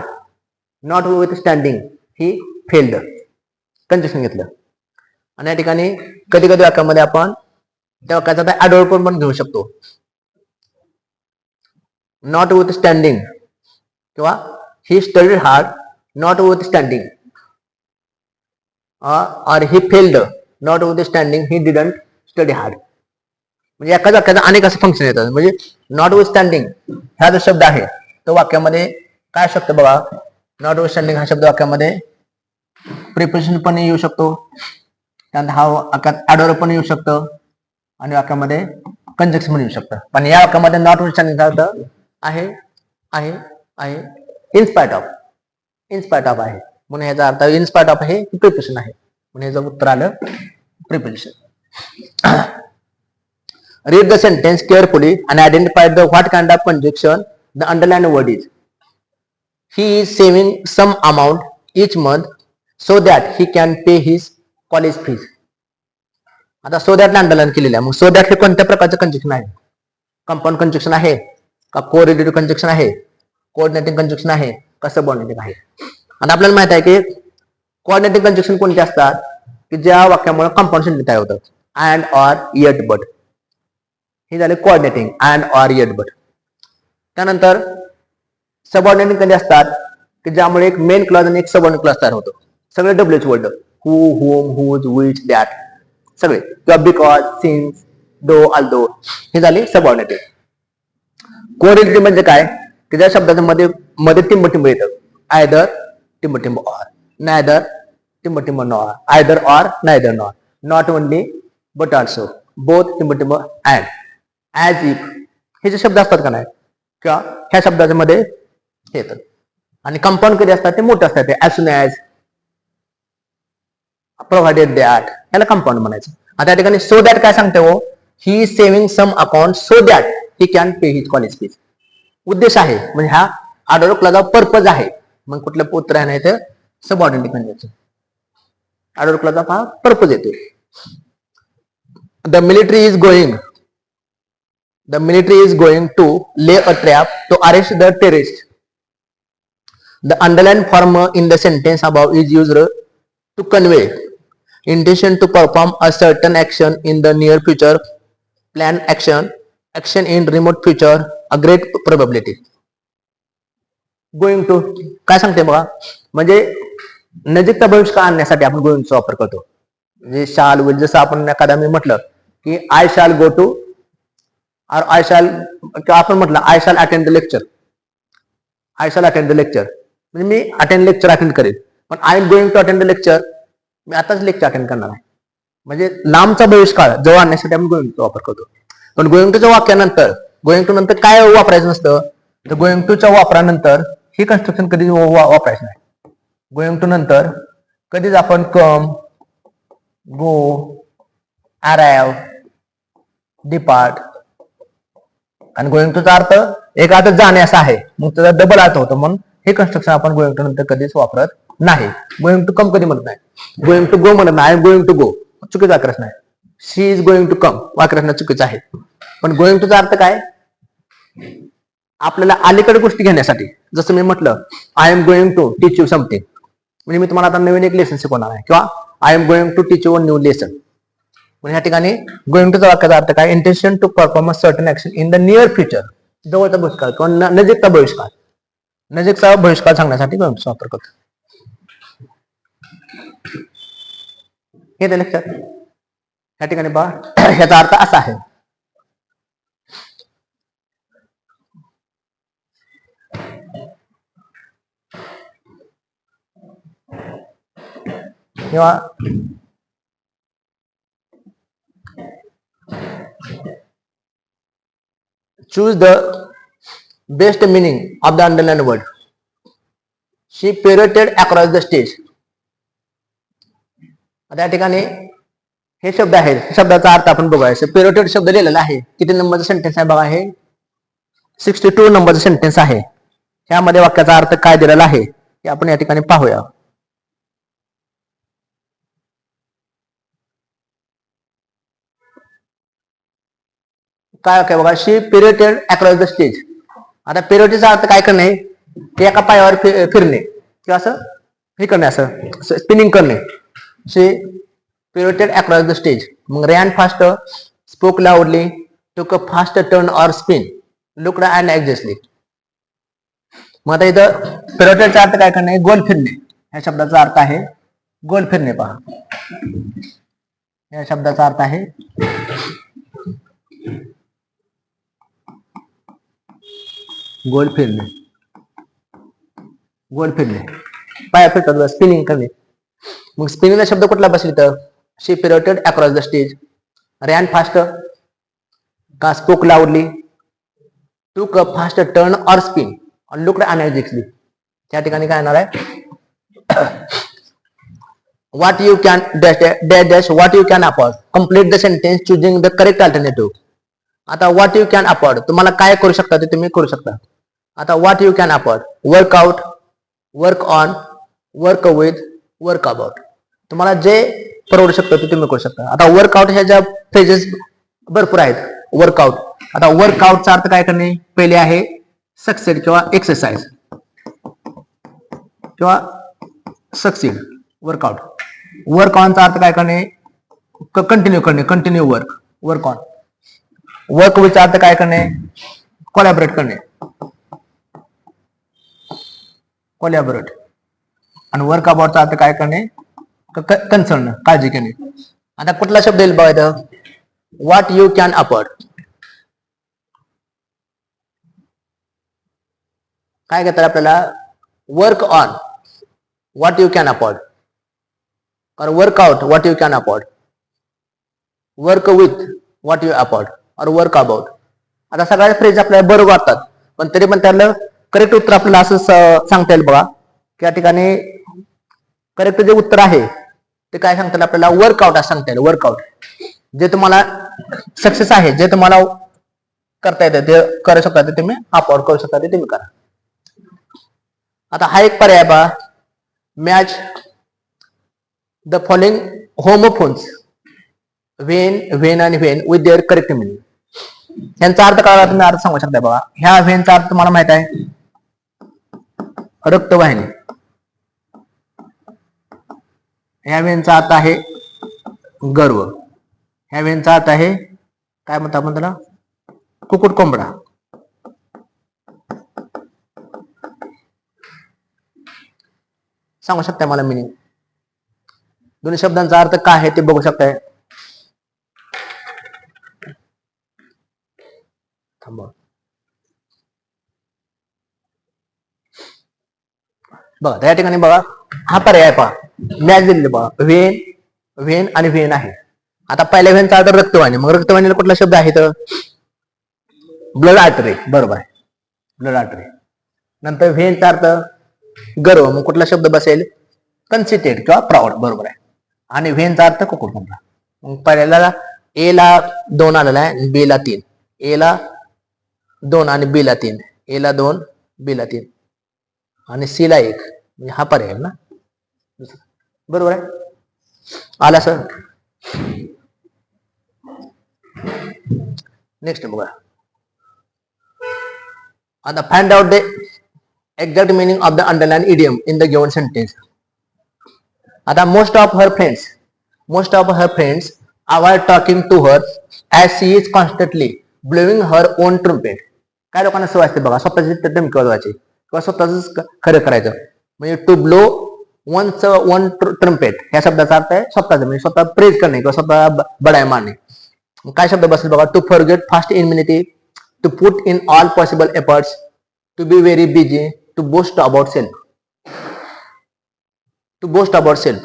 notwithstanding he failed, conjunction घेतलं. आणि या ठिकाणी कधी कधी वाक्यामध्ये आपण त्या वाक्याचा ऍडवर्ब पण घेऊ शकतो. नॉट विथस्टँडिंग किंवा he studied hard notwithstanding, और he failed notwithstanding he didn't study hard. म्हणजे एकाच वाक्याचा अनेक असं फंक्शन येतात. म्हणजे नॉट विथस्टँडिंग हा जो शब्द आहे तो वाक्यामध्ये काय शकतो बघा, नॉट विथस्टँडिंग हा शब्द वाक्यामध्ये प्रिपोजिशन पण येऊ शकतो, त्यानंतर हा वाक्यात ऍडवर्ब पण येऊ शकतो आणि वाक्यामध्ये कंजक्शन पण येऊ शकतं. पण या वाक्यामध्ये नॉट विथस्टँडिंग अर्थ आहे आहे आहे इनस्पाइट ऑफ, इनस्पाइट ऑफ आहे म्हणून याचा अर्थ इनस्पाइट ऑफ आहे प्रिपोजिशन आहे म्हणून याचं उत्तर आलं preposition. Read the sentence carefully and identify the what kind of conjunction the underlined word is. He is saving some amount each month so that he can pay his college fees. आता so that ला अंडरलाइन केलेलं आहे. मग so that हे कोणत्या प्रकारचं कंजक्शन आहे, कंपाऊंड कंजक्शन आहे का कोरिलेटिव्ह कंजक्शन आहे, कोऑर्डिनेटिंग कंजक्शन आहे का सबऑर्डिनेटिंग आहे. आणि आपल्याला माहित आहे की कोऑर्डिनेटिंग कंजक्शन कोणते असतात की ज्या वाक्यामुळे कंपाऊंड सेंटेन्स तयार होतात. अँड ऑर येट बट हे झाले coordinating, and or eight but. त्यानंतर सबऑर्डिनेटिंग कधी असतात की ज्यामुळे एक मेन क्लॉज आणि एक सबऑर्डिनेट क्लॉज तयार होतो. सगळे डब्ल्यूच word, who, whom, whose, which, that सगळे, किंवा बिकॉज, सिन्स, दो, ऑल्दो हे झाले सबऑर्डिनेटिंग. कोरिलेटिव्ह म्हणजे काय की ज्या शब्दाच्या मध्ये मध्ये टिंब येतं, आयदर टिंब ऑर, नायदर टिंब nor, either or neither nor, not only but also, both टिंब अँड, ॲज इफ हे जे शब्द असतात का नाही किंवा ह्या शब्दाच्या मध्ये येतात. आणि कंपाऊंड कधी असतात ते मोठे असतात, as soon as, provided that ह्याला कंपाऊंड म्हणायचं. आता या ठिकाणी सो दॅट काय सांगते हो, he is saving some account so that he can pay his college fees. उद्देश आहे म्हणजे हा ऍडवर्ब क्लॉजचा पर्पज आहे. मग कुठलं उत्तर आहे नाही तर सबऑर्डिनेट कंजक्शन, ऍडवर्ब क्लॉजचा हा पर्पज येतो. The military is going to lay a trap to arrest the terrorist. The underlined form in the sentence above is used to convey intention to perform a certain action in the near future, plan action in remote future, a great probability. Going to काय सांगते बघा, म्हणजे नजीकचा भविष्यकाळ आणण्यासाठी आपण गोइंग चा वापर करतो. म्हणजे शाल विल, जसं आपण एखादा मी म्हटलं की आय शाल गो टू, और आय शाल, किंवा आपण म्हटलं I shall attend the lecture, I shall attend the lecture म्हणजे मी अटेंड लेक्चर अटेंड करेल. पण I am going to attend the lecture, मी आताच लेक्चर अटेंड करणार आहे. म्हणजे लांबचा भविष्यकाळ जवळ आणण्यासाठी आपण गोइंग टू वापर करतो. पण गोइंग टूच्या वाक्यानंतर गोइंग टू नंतर काय वापरायचं नसतं, तर गोइंग टूच्या वापरानंतर ही कन्स्ट्रक्शन कधीच वापरायचं नाही. गोइंग टू नंतर कधीच आपण कम, गो, अराइव, डिपार्ट, आणि गोइंग टूचा अर्थ एक अर्थ जाणे असा आहे, मग त्याचा डबल अर्थ होतो. म्हणून हे कन्स्ट्रक्शन आपण गोइंग टू नंतर कधीच वापरत नाही. गोइंग टू कम कधी म्हणत नाही, गोइंग टू गो म्हणत नाही, I am going to go चुकीचा वाक्यरचना आहे. She is going to come वाक्यरचना चुकीचं आहे. पण गोइंग टूचा अर्थ काय, आपल्याला अलीकडे गोष्टी घेण्यासाठी, जसं मी म्हटलं I am going to teach you something, म्हणजे मी तुम्हाला आता नवीन एक लेसन शिकवणार आहे, किंवा I am going to teach you new lesson. म्हणजे या ठिकाणी गोइंग टूचा वाक्याचा अर्थ काय, intention to perform a certain action in the near future, जवळचा भविष्यकाळ किंवा नजीकचा भविष्यकाळ, नजीकचा भविष्यकाळ सांगण्यासाठी गोइंग टूचा वापर करतो. हे लक्षात, या ठिकाणी पहा ह्याचा अर्थ असा आहे. किंवा choose the best meaning of the underlined word. She pirouetted across the stage. आता या ठिकाणी हे शब्द आहेत, शब्दाचा अर्थ आपण बघायचं. पिरियड शब्द लिहिलेला आहे, किती नंबरचा सेंटेन्स आहे बघा, हे 62 नंबरचा सेंटेन्स आहे. ह्यामध्ये वाक्याचा अर्थ काय दिलेला आहे हे आपण या ठिकाणी पाहूया. काय वाक्य बघा, शी पिरियडेड अक्रॉस द स्टेज. आता पिरियडचा अर्थ काय करणे, ते एका पायावर फिरणे किंवा असं हे करणे, असं स्पिनिंग करणे. शी pirouetted across the stage. मग ran faster, spoke loudly, took a faster turn or spin, looked and anxiously. मग आता इथं pirouetted अर्थ काय करणे, गोल फिरणे. या शब्दाचा अर्थ आहे गोल फिरणे. पहा, या शब्दाचा अर्थ आहे गोल फिरणे. गोल फिरणे, पाया फिरतात, स्पिनिंग करणे. मग स्पिनिंगचा शब्द कुठला बसेल तर, she pirouetted across the stage, ran faster, spoke loudly, took a faster turn or spin, or looked uneasily. त्या ठिकाणी काय येणार आहे, what you can dash what you can afford. Complete the sentence choosing the correct alternative. आता what you can afford, तुम्हाला काय करू शकता ते तुम्ही करू शकता. आता what you can afford, work out, work on, work with, work about. तुम्हाला जे परवडू शकतं ते तुम्ही करू शकता. आता वर्कआउट ह्या ज्या फ्रेजेस भरपूर आहेत. वर्कआउट, आता वर्कआउटचा अर्थ काय करणे, पहिले आहे सक्सेड किंवा एक्सरसाइज किंवा सक्सीड. वर्कआउट. वर्क ऑनचा अर्थ काय करणे, कंटिन्यू करणे, continue work, work on. Work विथचा अर्थ काय करणे, कोलॅबोरेट करणे, कोलॅबोरेट. आणि वर्क अबाउटचा अर्थ काय करणे, कन्सर्न, काळजी घेणे. आता कुठला शब्द येईल बघा इथं, व्हॉट यू कॅन अफोर्ड. काय घेतात आपल्याला, work on what you can afford, और work out what you can afford, work with what you afford, और वर्क अबाउट. आता सगळ्या फ्रेज आपल्याला बरोबर वाटतात, पण तरी पण त्याला करेक्ट उत्तर आपल्याला असं सांगता येईल बघा. त्या ठिकाणी करेक्ट जे उत्तर आहे ते काय सांगता येईल आपल्याला, वर्कआउट असं सांगता येईल. वर्कआउट, जे तुम्हाला सक्सेस आहे, जे तुम्हाला करता येतं ते करू शकता, ते तुम्ही अफोर्ड करू शकता, ते तुम्ही करा. आता हा एक पर्याय पहा, match the following homophones when आणि when with their correct meaning. यांचा अर्थ काय तुम्ही अर्थ सांगू शकता बघा. ह्या व्हेनचा अर्थ तुम्हाला माहित आहे, रक्तवाहिनी. ह्या व्हेनचा अर्थ आहे गर्व. ह्या व्हेनचा अर्थ आहे काय म्हणतो आपण त्याला, कुकुट कोंबडा. सांगू शकता मला मिनिंग. दोन्ही शब्दांचा अर्थ काय आहे ते बघू शकताय. बघा त्या ठिकाणी बघा हा पर्याय पहा, मॅच दिलेले बघा, व्हेन, व्हेन आणि व्हेन आहे. आता पहिल्या व्हेनचा अर्थ रक्तवाहिनी. मग रक्तवाहिनीला कुठला शब्द आहे तर ब्लड आर्टरी. बरोबर आहे, ब्लड आर्टरी. नंतर व्हेनचा अर्थ गर्व, मग कुठला शब्द बसेल, कन्सिटेड किंवा प्राऊड. बरोबर आहे. आणि व्हेनचा अर्थ कुकुट कोंबडा. मग पहिल्याला ए ला 2 आलेला आहे, बी ला 3. ए ला 2 आणि बी ला 3. ए ला 2, बी ला 3 आणि सी ला 1. म्हणजे हा पर्याय ना, बरोबर आहे. आला सर. नेक्स्ट बघा. आता find out the exact meaning of the underline idiom in the given sentence. आता most of her friends avoid talking to her as she is constantly blowing her own trumpet. काय लोकांना सवय असते बघा स्वतःची धमकी वाजवायची किंवा स्वतःच खरं करायचं. म्हणजे टू ब्लो वन ट्रम्पेट ह्या शब्दाचा अर्थ आहे स्वतःच, म्हणजे स्वतः प्रेज करणे किंवा स्वतः बडाय मारणे. काय शब्द बसेल बघा, to forget past enmity, to put in all possible efforts, to be very busy, to boast about self. To boast about self.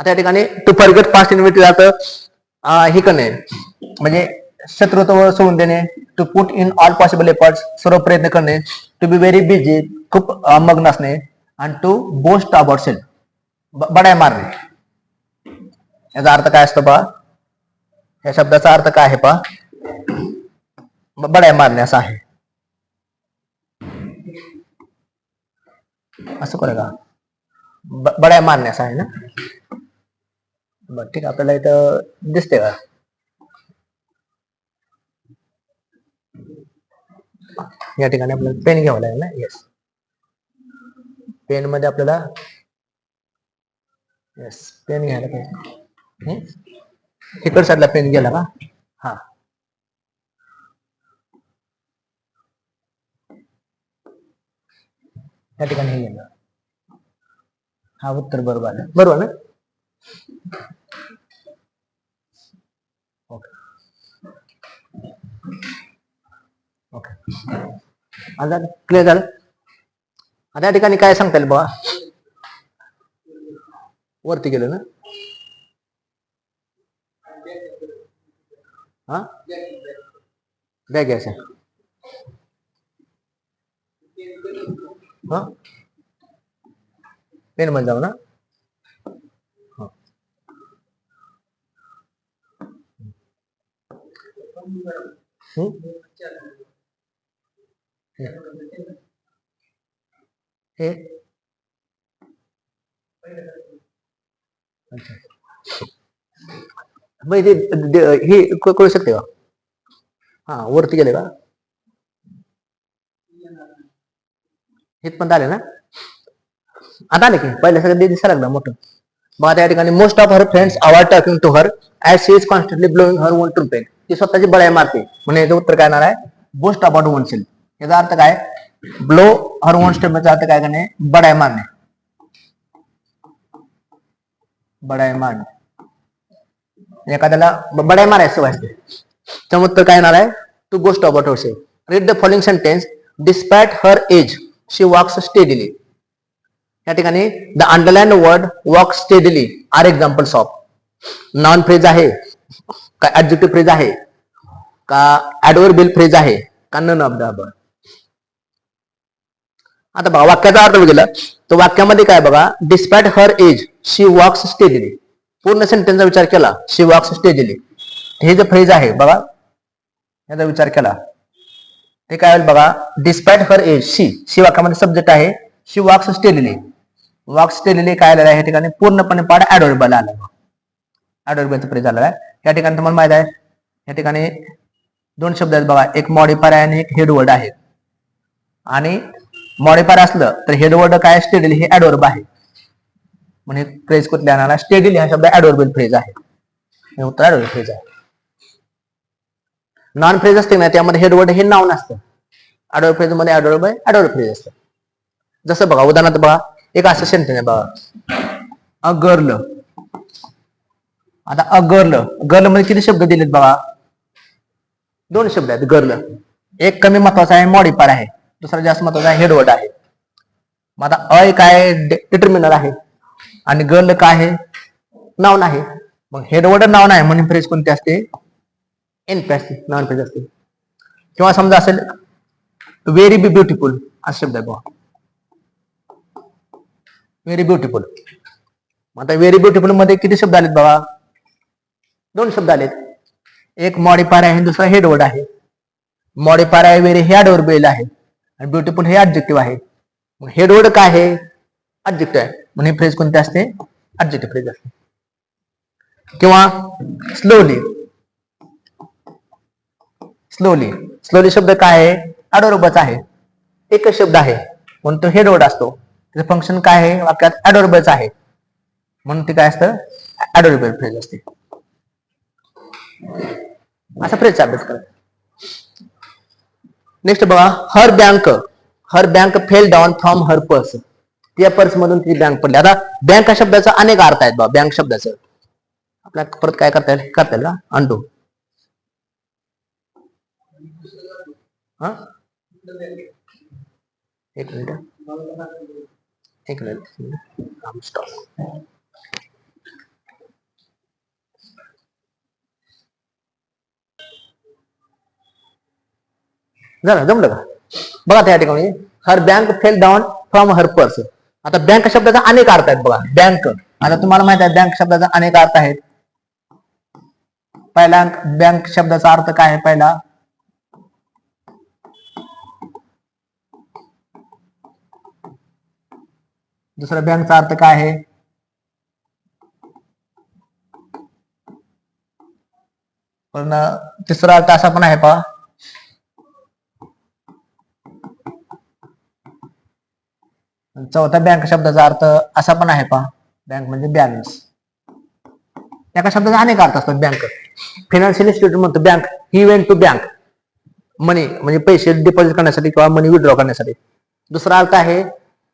आता या ठिकाणी टू फॉरगेट फास्ट इम्युनिटी अर्थ हे करणे म्हणजे शत्रुत्व सोडून देणे. To put in all possible efforts सर्व प्रयत्न करणे. टू बी व्हेरी बिझी खूप मग्न असणे. आणि टू बोस्ट अबाउट सेल्फ बडाय मारणे. याचा अर्थ काय असतो पहा, या शब्दाचा अर्थ काय आहे पहा, बड्या मारण्यास आहे. असं करू का, बड्या मारण्यास आहे ना. बर ठीक आहे, आपल्याला इथं दिसते का, या ठिकाणी आपल्याला पेन घ्यावं लागेल ना. येस, पेन मध्ये आपल्याला येस पेन घ्यायला पाहिजे. इकड साईडला पेन गेला का, हा या ठिकाणी हे गेलं. हा उत्तर बरोबर आहे, बरोबर ना. ओके ओके, आता क्लिअर झालं. आता या ठिकाणी काय सांगता येईल बघा, वरती गेलं ना. हा बॅग घ्यायचं, हा पेन मध्ये जाऊ ना. हे हे कळू शकते का, हा वरती गेले का, इथपर्यंत आले ना. आता आले की पहिले सगळं दिसायला लागलं मोठं. मग त्या ठिकाणी most of her friends avoid talking to her as she is constantly blowing her own trumpet. ती स्वतःची बळाई मारते, म्हणजे याचं उत्तर काय येणार आहे, बोस्ट अबाउट वन सेल्फ. याचा अर्थ काय, ब्लो हर ओन स्टेपचा अर्थ काय करणे, बडाई मारणे, बडाई मारणे. एखाद्याला बडाई मारायचं वाटते, त्यामुळे उत्तर काय येणार आहे, to boast about her self. Read the following sentence, despite her age she walks steadily. या ठिकाणी the underlined word walk steadily are examples of. Noun phrase आहे का, ऍडजेक्टिव्ह फ्रेज आहे का, ऍडव्हर्बियल फ्रेज आहे का, नन ऑफ द अबव. आता बघा वाक्याचा अर्थ बघितला तर वाक्यामध्ये काय बघा, despite her age she walks steadily. पूर्ण सेंटेन्सचा विचार केला, शी वॉक्स स्टेडीली, हे जे फ्रेज आहे बघा, याचा विचार केला ते काय होईल बघा, डिस्पाइट हर एज, शी वाक्यामध्ये सब्जेक्ट आहे, she walks steadily. Walks steadily काय आलेलं आहे या ठिकाणी, पूर्णपणे पाठ ऍडव्हर्बियल आला, ऍडव्हर्बियलचा फ्रेज आलेला आहे. या ठिकाणी तुम्हाला माहित आहे, या ठिकाणी दोन शब्द आहेत बघा, एक मॉडिफायर आहे आणि एक हेडवर्ड आहे. आणि मॉडिफायर असलं तर हेडवर्ड काय, स्टेडीली हे ऍडव्हर्ब आहे, म्हणजे फ्रेज कुठल्या आणणार, स्टेडीली हा शब्द ऍडव्हर्बियल फ्रेज आहे, उत्तर ऍडव्हर्बियल फ्रेज आहे. नॉन फ्रेज असते ना, त्यामध्ये हेडवर्ड हे नाउन असतं, ऍडव्हर्ब फ्रेज मध्ये ऍडव्हर्ब फ्रेज असतं. जसं बघा उदाहरणार्थ बघा, एक असं सेंटेन्स आहे बघा, अ गर्ल. आता अ गर्ल, गर्ल मध्ये किती शब्द दिलेत बघा, दोन शब्द आहेत गर्ल. एक कमी महत्वाचा आहे, मॉडिफायर आहे, दुसरा जास्त महत्वाचा आहे, हेडवर्ड आहे. मग आता अ काय डिटर्मिनर आहे आणि गर्ल काय आहे, नाउन आहे. मग हेडवर्ड नाउन आहे म्हणून फ्रेज कोणती असते, एनपी असते, नॉन फ्रेज असते. किंवा समजा असेल व्हेरी ब्युटिफुल असा शब्द आहे बघा, व्हेरी ब्युटिफुल. आता व्हेरी ब्युटिफुल मध्ये किती शब्द आलेत बघा, दोन शब्द आलेत, एक मॉडिफायर आहे दुसरा हेडवर्ड आहे. मॉडिफायर आहे व्हेरी हे ऍडव्हर्बियल आहे आणि ब्युटिफुल हे ऍडजेक्टिव्ह आहे. मग हेडवर्ड काय आहे, ऍडजेक्टिव्ह आहे, म्हणून फ्रेज कोणती असते, ऍडजेक्टिव्ह फ्रेज असते. किंवा स्लोली, स्लोली, स्लोली शब्द काय आहे, ऍडव्हर्बच आहे, एकच शब्द आहे म्हणून तो हेडवर्ड असतो. त्याचं फंक्शन काय आहे वाक्यात, ऍडव्हर्बच आहे म्हणून ते काय असतं, ऍडव्हर्बियल फ्रेज असते. असा फ्रेजचा अभ्यास करा. नेक्स्ट बघा, her bank fell down from her purse. त्या पर्स मधून ती बँक पडली. आता बँक या शब्दाचा अनेक अर्थ आहेत बघा, बँक शब्दाचं आपल्याला परत काय करता येईल का, अंडू. हा एक मिनिट झालं, जमलं का बघा. त्या ठिकाणी her bank fell down from her purse. आता बँक शब्दाचा अनेक अर्थ आहेत बघा, बँक. आता तुम्हाला माहित आहे बँक शब्दाचा अनेक अर्थ आहेत. पहिला बँक शब्दाचा अर्थ काय आहे पहिला? दुसरा बँकचा अर्थ काय आहे? पण तिसरा अर्थ असा पण आहे पहा, चौथा बँक शब्दाचा अर्थ असा पण आहे पहा, बँक म्हणजे बॅलन्स. एका शब्दाचा अनेक अर्थ असतात. बँक, फायनान्शियल इन्स्टिट्यूट म्हणतो bank, he went to bank, money म्हणजे पैसे डिपॉझिट करण्यासाठी किंवा मनी विड्रॉ करण्यासाठी. दुसरा अर्थ आहे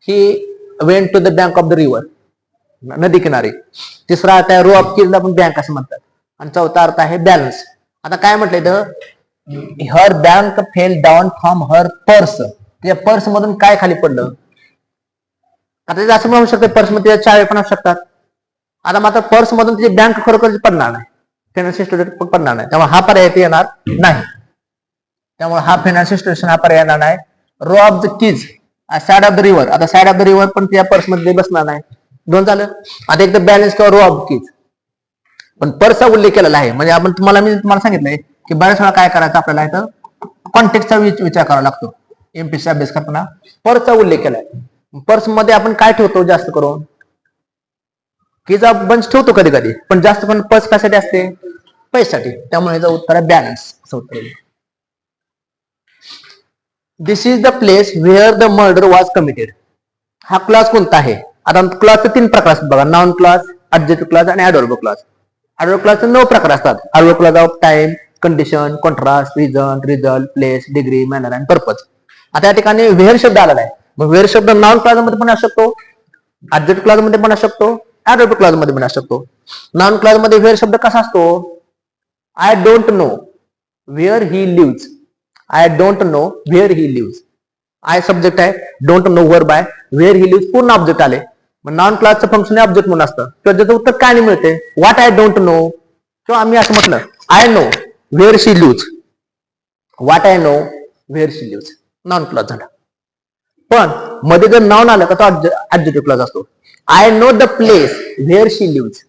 he went to the bank of the river, नदी किनारी. तिसरा अर्थ आहे रो ऑफ कीजला पण बँक असं म्हणतात. आणि चौथा अर्थ आहे बॅलन्स. आता काय म्हटलंय तर, her bank fell down from her purse, त्या पर्स मधून काय खाली पडलं. आता असं म्हणू शकतं पर्स मध्ये चावी पण असू शकतात. आता मात्र पर्स मधून तिची बँक खरोखर पडणार नाही, फायनान्शियल इन्स्टिट्यूट पडणार नाही, त्यामुळे हा पर्याय येणार नाही. त्यामुळे हा फायनान्शियल इन्स्टिट्यूशन हा पर्याय येणार नाही. Row of the keys side of the river, आता साइड ऑफ द रिव्हर पण त्या पर्स मध्ये बसणार नाही. दोन झालं. आता एकदा बॅलन्स किंवा रो ऑफ कीज, पण पर्सचा उल्लेख केलेला आहे. म्हणजे मी तुम्हाला सांगितलंय की बऱ्याच वेळा काय करायचं आपल्याला इथं कॉन्टेक्टचा विचार करावा लागतो. एमपीसी अभ्यास करताना पर्सचा उल्लेख केलाय. पर्स मध्ये आपण काय ठेवतो जास्त करून? कीचा बंच ठेवतो कधी कधी, पण जास्त पण पर्स कशासाठी असते? पैशासाठी. त्यामुळे याचं उत्तर आहे बॅलन्स असं उत्तर येईल. This is the place where the murder was committed. हा क्लॉज कोणता आहे? आता क्लॉजचे 3 प्रकार असतात बघा, नाउन क्लॉज, ऍडजेक्टिव्ह क्लॉज आणि ऍडव्हर्ब क्लॉज. ऍडव्हर्ब क्लॉजचे 9 प्रकार असतात. Adverb clause of time, condition, contrast, reason, result, place, degree, manner आणि पर्पज. आता या ठिकाणी वेअर शब्द आलेला आहे. मग वेअर शब्द नाउन क्लॉज मध्ये पण असू शकतो, ऍडजेक्टिव्ह क्लॉज मध्ये पण असू शकतो, ऍडव्हर्ब क्लॉज मध्ये पण असू शकतो. नाउन क्लॉज मध्ये वेअर शब्द कसा असतो? I don't know where he lives. I don't know where he lives. I subject आहे, डोंट नो वर्ब आहे, वेअर ही लिव्स पूर्ण ऑब्जेक्ट आले. मग नॉन क्लासचं फंक्शन ऑब्जेक्ट म्हणून असतं. तर त्याचं उत्तर काय नाही मिळते? What I don't know. किंवा आम्ही असं म्हटलं I know where she lives, what I know where she lives, noun clause झाला. पण मध्ये जर नाउन आलं का तो ऍडजेक्टिव्ह क्लॉज असतो. I know the place where she lives,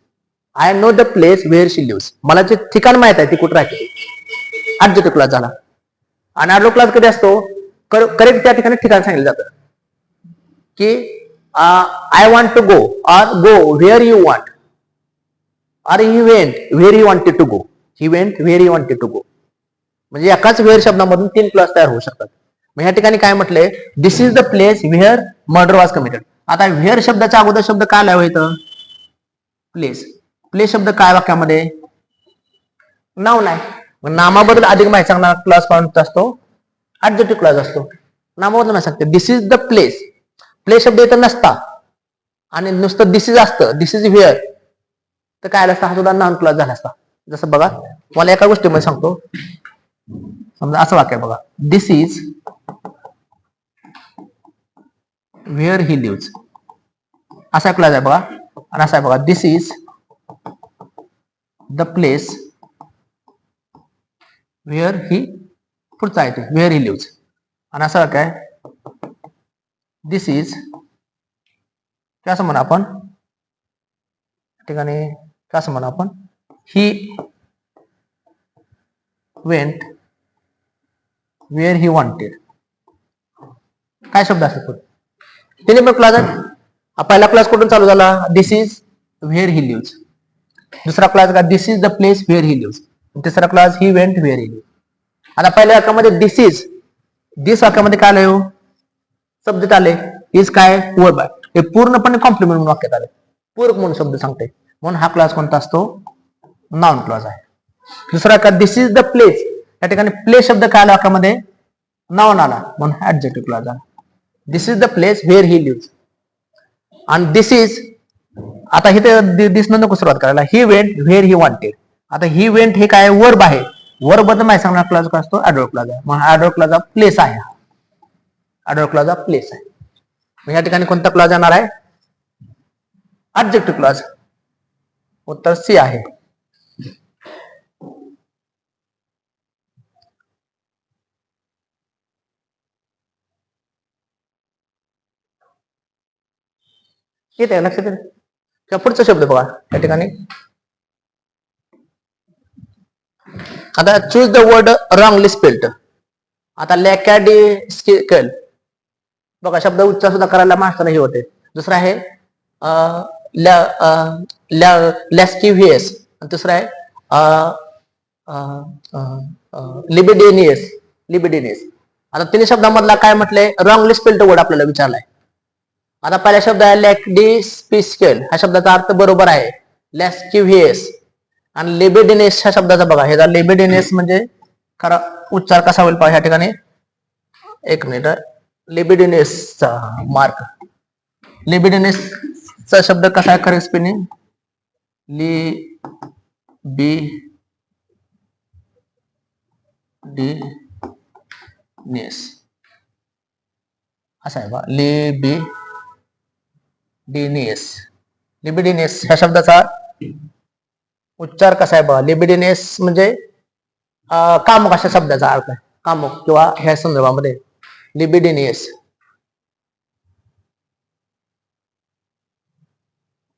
I know the place where she lives, मला जे ठिकाण माहित आहे ती कुठे राहते, ऍडजेक्टिव्ह क्लॉज झाला. आणि ऍडव्हर्ब क्लॉज कधी असतो? करेक्ट त्या ठिकाणी ठिकाण सांगितलं जातं की आय वॉन्ट टू गो, और go where you want, or he went where he wanted to go, he went where he wanted to go. म्हणजे एकाच वेअर शब्दामधून 3 क्लॉज तयार होऊ शकतात. मग या ठिकाणी काय म्हटलंय? This is the place where murder was committed. आता व्हेअर शब्दाच्या अगोदर शब्द काय आला इथं? प्लेस. प्लेस शब्द काय वाक्यामध्ये? नाउन आहे. मग नामाबद्दल अधिक माहिती सांगणार क्लॉज कोणता असतो? ऍडजेक्टिव्ह क्लॉज असतो. नामाबद्दल माहिती सांगते दिस इज द प्लेस. प्लेस शब्द इथं नसता आणि नुसतं दिस इज असतं, दिस इज व्हेअर, तर काय असतं? हा सुद्धा नाउन क्लॉज झाला असता. जसं बघा, मला एका गोष्टीमध्ये सांगतो. समजा असं वाक्य बघा, दिस इज व्हेअर ही लिव्स, असा क्लॉज आहे बघा. आणि असा आहे बघा, दिस इज द प्लेस व्हेअर ही, पुढचा आहे ते व्हेअर ही लिव्स. आणि असं वाक्य आहे, दिस इज, कसं म्हणा आपण ठिकाणी, कसं म्हणा आपण, he went where he wanted. काय शब्द असतात? तिने पण क्लास आहे. पहिला क्लास कुठून चालू झाला? This is where he lives. दुसरा क्लास का? This is the place where he lives. तिसरा class he went where he lives. आता पहिल्या वाक्यामध्ये दिस इज, दिस वाक्यामध्ये काय आलं? सब्जेक्ट आले. इज काय? वर्ब आहे. हे पूर्णपणे कॉम्प्लिमेंट म्हणून वाक्यात आले, पूरक म्हणून शब्द सांगते. म्हणून हा क्लास कोणता असतो? नाउन क्लॉज आहे. दुसरा का? दिस इज द प्लेस, या ठिकाणी प्लेस शब्द काय आला वाक्यामध्ये? नाउन आला, म्हणून ऍडजेक्टिव्ह क्लॉज आला. This is the place where he lives. आणि दिस इज, आता इथे दिसणं नको सुरुवात करायला, he went where he wanted. आता ही वेंट हे काय? वर्ब आहे. वर्ब बद्दल माहिती सांगणार क्लॉज काय असतो? ऍडव्हर्ब क्लॉज आहे. मग ऍडव्हर्ब क्लॉज ऑफ प्लेस आहे. ऍडव्हर्ब क्लॉज ऑफ प्लेस आहे. मग या ठिकाणी कोणता क्लॉज येणार आहे? Adjective clause. उत्तर सी आहे. येते लक्षात येते. पुढचा शब्द बघा त्या ठिकाणी, आता choose the word wrongly spelled. आता लॅकॅडिस्टिकल बघा, शब्द उच्चार सुद्धा करायला माणसाला हे होते. दुसरा आहे लॅस्किव्हियस, दुसरा आहे लिबिडिनियस. लिबिडिनियस. आता तिन्ही शब्दांमधला काय म्हटलंय, रॉंगली स्पेल्ड वर्ड आपल्याला विचारलाय. आता पहिला शब्द आहे लॅकॅडिस्टिकल, ह्या शब्दाचा अर्थ बरोबर आहे. लॅस्किव्हियस आणि लिबिडिनेस ह्या शब्दाचा बघा, ह्याचा लिबिडिनेस म्हणजे खरा उच्चार कसा होईल पाहिजे ह्या ठिकाणी. एक मिनिट. लिबिडिनेसचा मार्क, लिबिडिनेसचा शब्द कसा आहे खरं स्पेलिंग, लिबिडिनेस असा आहे बा. लिबिडिनेस. लिबिडिनेस ह्या शब्दाचा उच्चार कसा आहे बघा. लिबिडिनेस म्हणजे कामुक अशा शब्दाचा अर्थ आहे, कामुक किंवा ह्या संदर्भामध्ये लिबिडिनियस.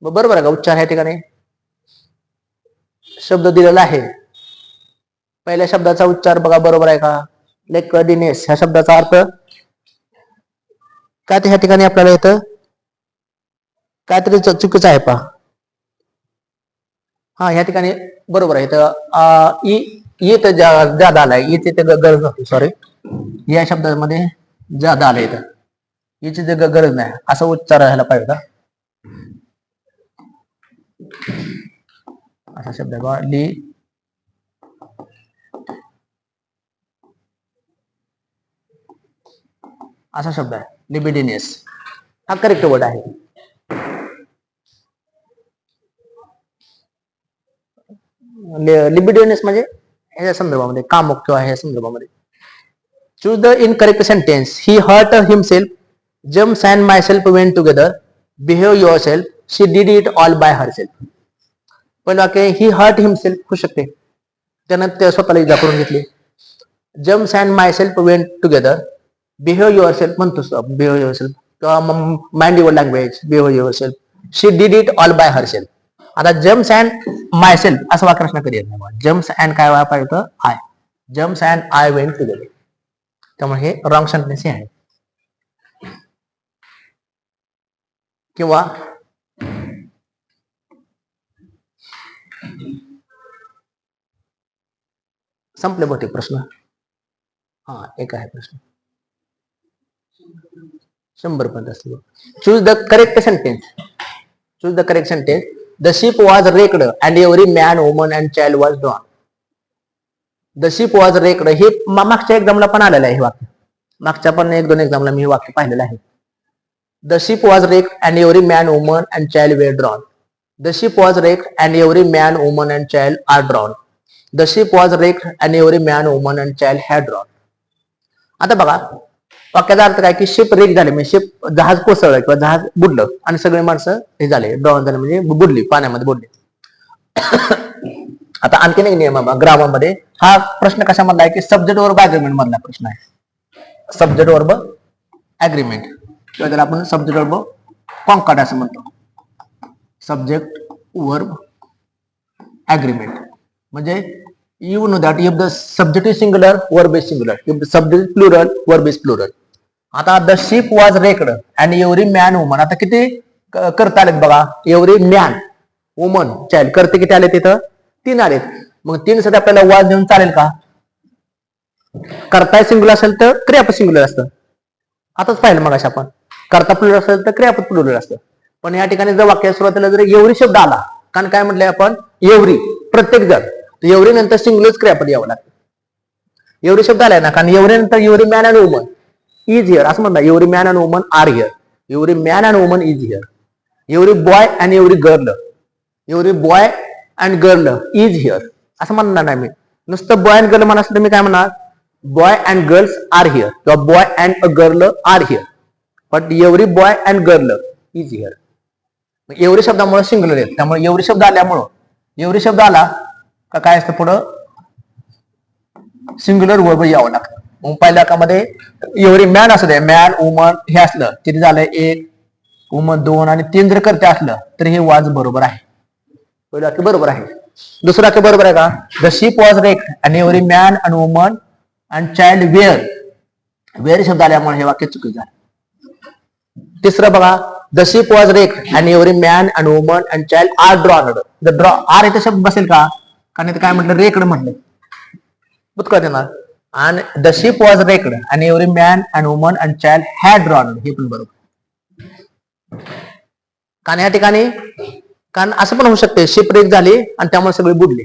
बरोबर आहे का उच्चार ह्या ठिकाणी शब्द दिलेला आहे. पहिल्या शब्दाचा उच्चार बघा बरोबर आहे का. लेकडिनेस ह्या शब्दाचा अर्थ काय ते ह्या ठिकाणी आपल्याला येतं, काहीतरी चुकीचं आहे पहा. हा ह्या ठिकाणी बरोबर आहे. तर जादा आलाय, इथे ते गरज नव्हती, सॉरी. या शब्दामध्ये जादा आलं इथं, याची गरज नाही, असं उच्चार राहायला पाहिजे का. असा शब्द आहे बा. असा शब्द आहे लिबिडिनियस, हा करेक्ट वर्ड आहे. लिबिडिनियस म्हणजे ह्या संदर्भामध्ये, कामुक किंवा ह्या संदर्भामध्ये. Choose the incorrect sentence. He hurt himself, James and myself went together, behave your self, she did it all by herself. पहिलं वाक्य ही हर्ट हिमसेल्फ होऊ शकते, त्यानं ते स्वतःला इजा करून घेतली. James and myself went together, behave your self म्हणतोस, बिहेव युअर सेल्फ किंवा mind your language, behave your self, she did it all by herself. आता जेम्स अँड मायसेल्फ असं वाक्य रचना कधी येत नाही. जेम्स अँड काय पाहिजे होतं, I. Gems and I went together, त्यामुळे हे रॉंग सेंटेन्स आहे. किंवा संपले बहुतेक प्रश्न. हा एक आहे प्रश्न 100 पर्यंत असतो. Choose the correct sentence. Choose the correct sentence. The ship was wrecked and every man, woman and child was drawn. The ship was raked हे मागच्या एक्झामला पण आलेलं आहे हे वाक्य. मागच्या पण 1-2 एक्झामला मी हे वाक्य पाहिलेलं आहे. The ship was wrecked and every man, woman and child were drown. The ship was wrecked and every man, woman and child are drown. The ship was wrecked and every man, woman and child had drown. आता बघा वाक्याचा अर्थ काय की शिप रेक झाले म्हणजे शिप जहाज कोसळलं किंवा जहाज बुडलं आणि सगळे माणसं हे झाले, ड्रॉन झाले म्हणजे बुडली, पाण्यामध्ये बुडली. आता आणखीन एक नियम ग्रामरमध्ये. हा प्रश्न कशामधला आहे की सब्जेक्ट वर्ब अग्रीमेंट मधला प्रश्न आहे. सब्जेक्ट वर्ब अग्रीमेंट किंवा त्याला आपण सब्जेक्ट वर्ब कॉन्कॉर्ड असं म्हणतो. सब्जेक्ट वर्ब अग्रीमेंट म्हणजे you know that if the subject is singular, verb is singular. If the subject is plural, verb is plural. आता the ship was wrecked and every man, woman. आता किती करता आलेत बघा. every man, woman, child. करते किती आले तिथं 3 आलेत. मग 3 साठी आपल्याला was देऊन चालेल का. करता सिंग्युलर असेल तर क्रियापद सिंग्युलर असतं. आताच पाहिलं मग आपण. करता प्लुरल असेल तर क्रियापद प्लुरल असतं. पण या ठिकाणी जर वाक्य सुरुवातीला जर एवढी शब्द आला, कारण काय म्हटलंय आपण एवढी प्रत्येक जण, तर एवढी नंतर सिंगलच क्रियापद यावं लागतं. एवढे शब्द आलाय ना, कारण एवढे नंतर every man and woman is here असं म्हणतात. Every man and woman are here. Every man and woman is here. Every boy and every girl. Every boy and girl is here असं म्हणणार नाही मी. नुसतं बॉय अँड गर्ल म्हणा असलं तर मी काय म्हणणार boy and girls are here किंवा boy and a girl are here. But every boy and girl is here. Every शब्दामुळे सिंगलर येत, त्यामुळे एवढे शब्द आल्यामुळं एवढे शब्द आला का काय असतं पुढं सिंग्युलर वर्ब यावं लागतं. मग पहिल्या वाक्यामध्ये एवढी मॅन असू दे, मॅन वुमन हे असलं किती झालंय 1, वुमन 2 आणि 3 जर करते असलं तर हे वाज बरोबर आहे. पहिलं वाक्य बरोबर आहे. दुसरं वाक्य बरोबर आहे का? The ship was wrecked and every man and woman and child were शब्द आल्यामुळे हे वाक्य चुकीचं आहे. तिसरं बघा, the ship was wrecked and every man and woman and child are drowned. The are इथे शब्द बसेल का? कारण इथे काय म्हटलं? रेकड म्हटलं. बुतकळ येणार. आणि the ship was wrecked and every man and woman and child had drowned, हे पण बरोबर. कारण या ठिकाणी कारण असं पण होऊ शकते शिप रेक झाली आणि त्यामुळे सगळे बुडले.